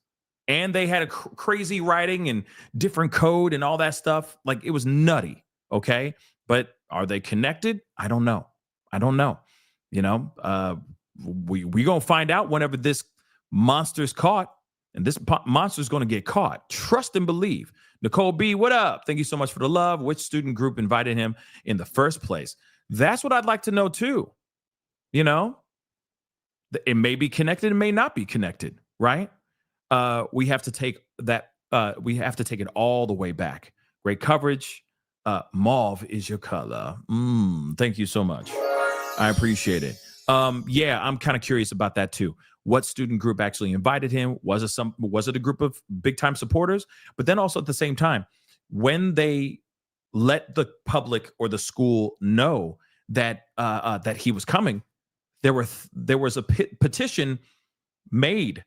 And they had a crazy writing and different code and all that stuff. Like it was nutty. Okay. But are they connected? I don't know. We going to find out whenever this monster's caught, and this monster's going to get caught. Trust and believe. Nicole B, what up? Thank you so much for the love. Which student group invited him in the first place? That's what I'd like to know too. It may be connected, it may not be connected, right? We have to take that. We have to take it all the way back. Great coverage. Mauve is your color. Thank you so much. I appreciate it. Yeah, I'm kind of curious about that too. What student group actually invited him? Was it a group of big time supporters? But then also at the same time, when they let the public or the school know that that he was coming, there was a petition made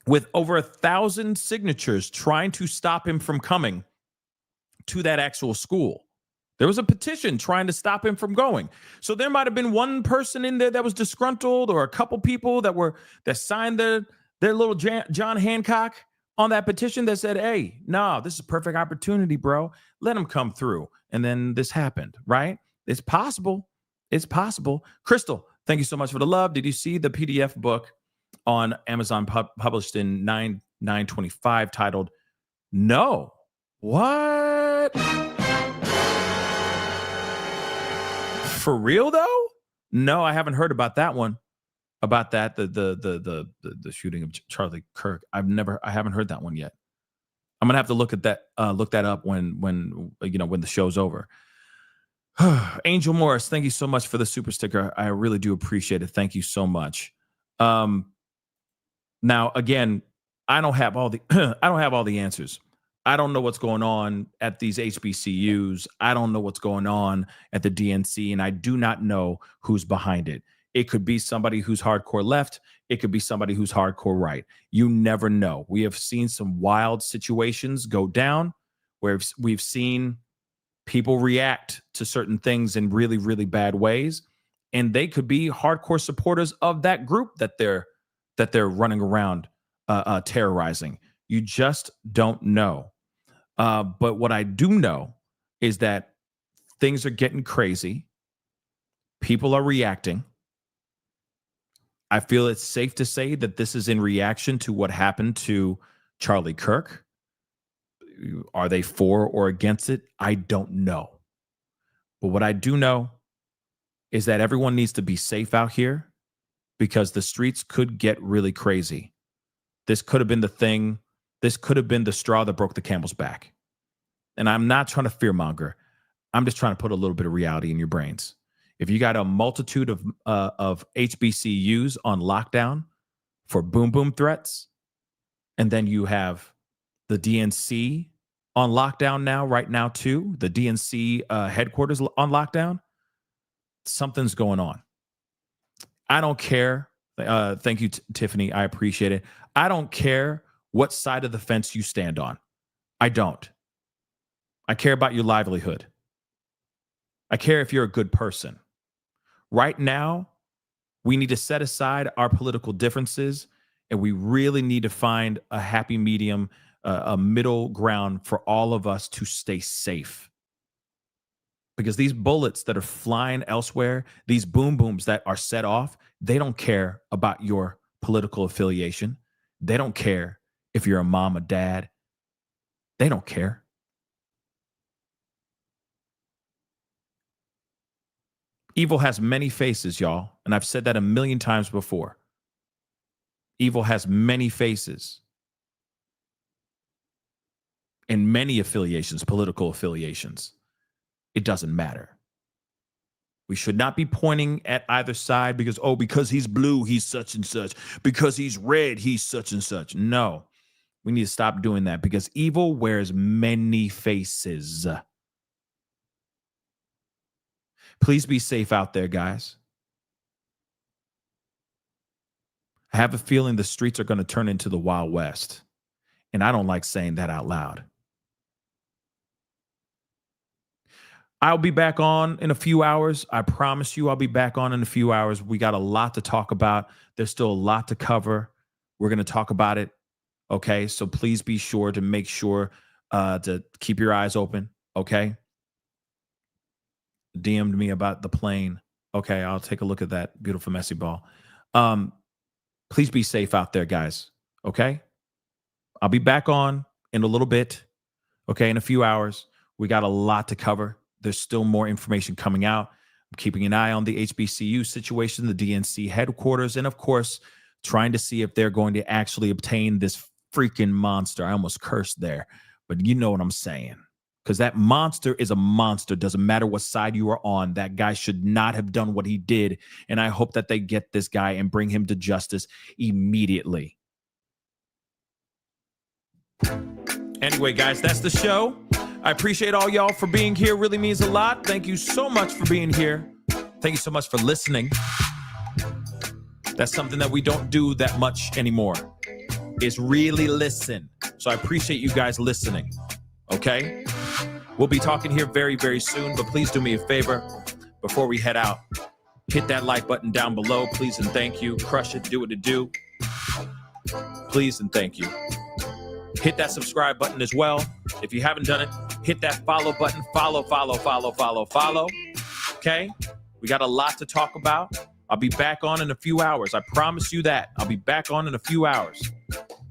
with over 1,000 signatures trying to stop him from coming to that actual school. There was a petition trying to stop him from going. So there might have been one person in there that was disgruntled, or a couple people that signed their little John Hancock on that petition that said, hey, no, this is a perfect opportunity, bro. Let him come through. And then this happened, right? It's possible. It's possible. Crystal, thank you so much for the love. Did you see the PDF book on Amazon published in 9/9/25 titled No? What? For real though? No, I haven't heard about that one. About that, the shooting of Charlie Kirk. I haven't heard that one yet. I'm gonna have to look that up when the show's over. Angel Morris, thank you so much for the super sticker. I really do appreciate it. Thank you so much. Now again, I don't have all the answers. I don't know what's going on at these HBCUs. I don't know what's going on at the DNC, and I do not know who's behind it. It could be somebody who's hardcore left. It could be somebody who's hardcore right. You never know. We have seen some wild situations go down where we've seen people react to certain things in really, really bad ways, and they could be hardcore supporters of that group that they're running around terrorizing. You just don't know. But what I do know is that things are getting crazy. People are reacting. I feel it's safe to say that this is in reaction to what happened to Charlie Kirk. Are they for or against it? I don't know. But what I do know is that everyone needs to be safe out here, because the streets could get really crazy. This could have been the thing. This could have been the straw that broke the camel's back. And I'm not trying to fearmonger. I'm just trying to put a little bit of reality in your brains. If you got a multitude of HBCUs on lockdown for boom boom threats, and then you have the DNC on lockdown right now too, the DNC headquarters on lockdown, something's going on. I don't care. Thank you, Tiffany. I appreciate it. I don't care what side of the fence you stand on. I don't. I care about your livelihood. I care if you're a good person. Right now, we need to set aside our political differences, and we really need to find a happy medium, a middle ground for all of us to stay safe. Because these bullets that are flying elsewhere, these boom booms that are set off, they don't care about your political affiliation. They don't care if you're a mom or dad. They don't care. Evil has many faces, y'all. And I've said that a million times before. Evil has many faces and many affiliations, political affiliations. It doesn't matter. We should not be pointing at either side because he's blue, he's such and such. Because he's red, he's such and such. No, we need to stop doing that, because evil wears many faces. Please be safe out there, guys. I have a feeling the streets are going to turn into the Wild West, and I don't like saying that out loud. I'll be back on in a few hours. I promise you I'll be back on in a few hours. We got a lot to talk about. There's still a lot to cover. We're going to talk about it. Okay, so please be sure to make sure to keep your eyes open. Okay. DM'd me about the plane. Okay, I'll take a look at that beautiful messy ball. Please be safe out there, guys. Okay, I'll be back on in a little bit. Okay, in a few hours. We got a lot to cover. There's still more information coming out. I'm keeping an eye on the HBCU situation, the DNC headquarters, and of course, trying to see if they're going to actually obtain this freaking monster. I almost cursed there, but you know what I'm saying. because that monster is a monster. Doesn't matter what side you are on. That guy should not have done what he did. And I hope that they get this guy and bring him to justice immediately. Anyway, guys, that's the show. I appreciate all y'all for being here. Really means a lot. Thank you so much for being here. Thank you so much for listening. That's something that we don't do that much anymore, is really listen. So I appreciate you guys listening. Okay? We'll be talking here very, very soon, but please do me a favor before we head out. Hit that like button down below, please and thank you. Crush it, do what it do. Please and thank you. Hit that subscribe button as well. If you haven't done it, hit that follow button. Follow. Okay? We got a lot to talk about. I'll be back on in a few hours. I promise you that. I'll be back on in a few hours.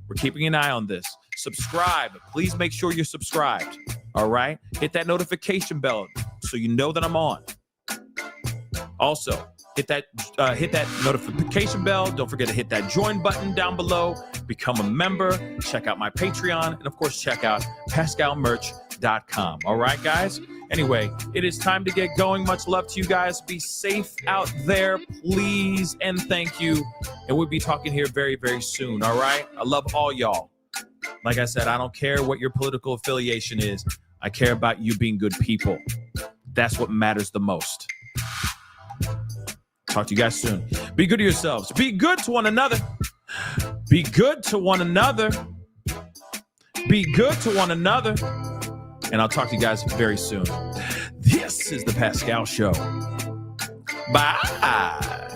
We're keeping an eye on this. Subscribe. Please make sure you're subscribed. All right? Hit that notification bell so you know that I'm on. Also, hit that notification bell. Don't forget to hit that join button down below. Become a member. Check out my Patreon. And, of course, check out PascalMerch.com. All right, guys? Anyway, it is time to get going. Much love to you guys. Be safe out there, please, and thank you. And we'll be talking here very, very soon, all right? I love all y'all. Like I said, I don't care what your political affiliation is. I care about you being good people. That's what matters the most. Talk to you guys soon. Be good to yourselves. Be good to one another. Be good to one another. Be good to one another. And I'll talk to you guys very soon. This is The Pascal Show. Bye.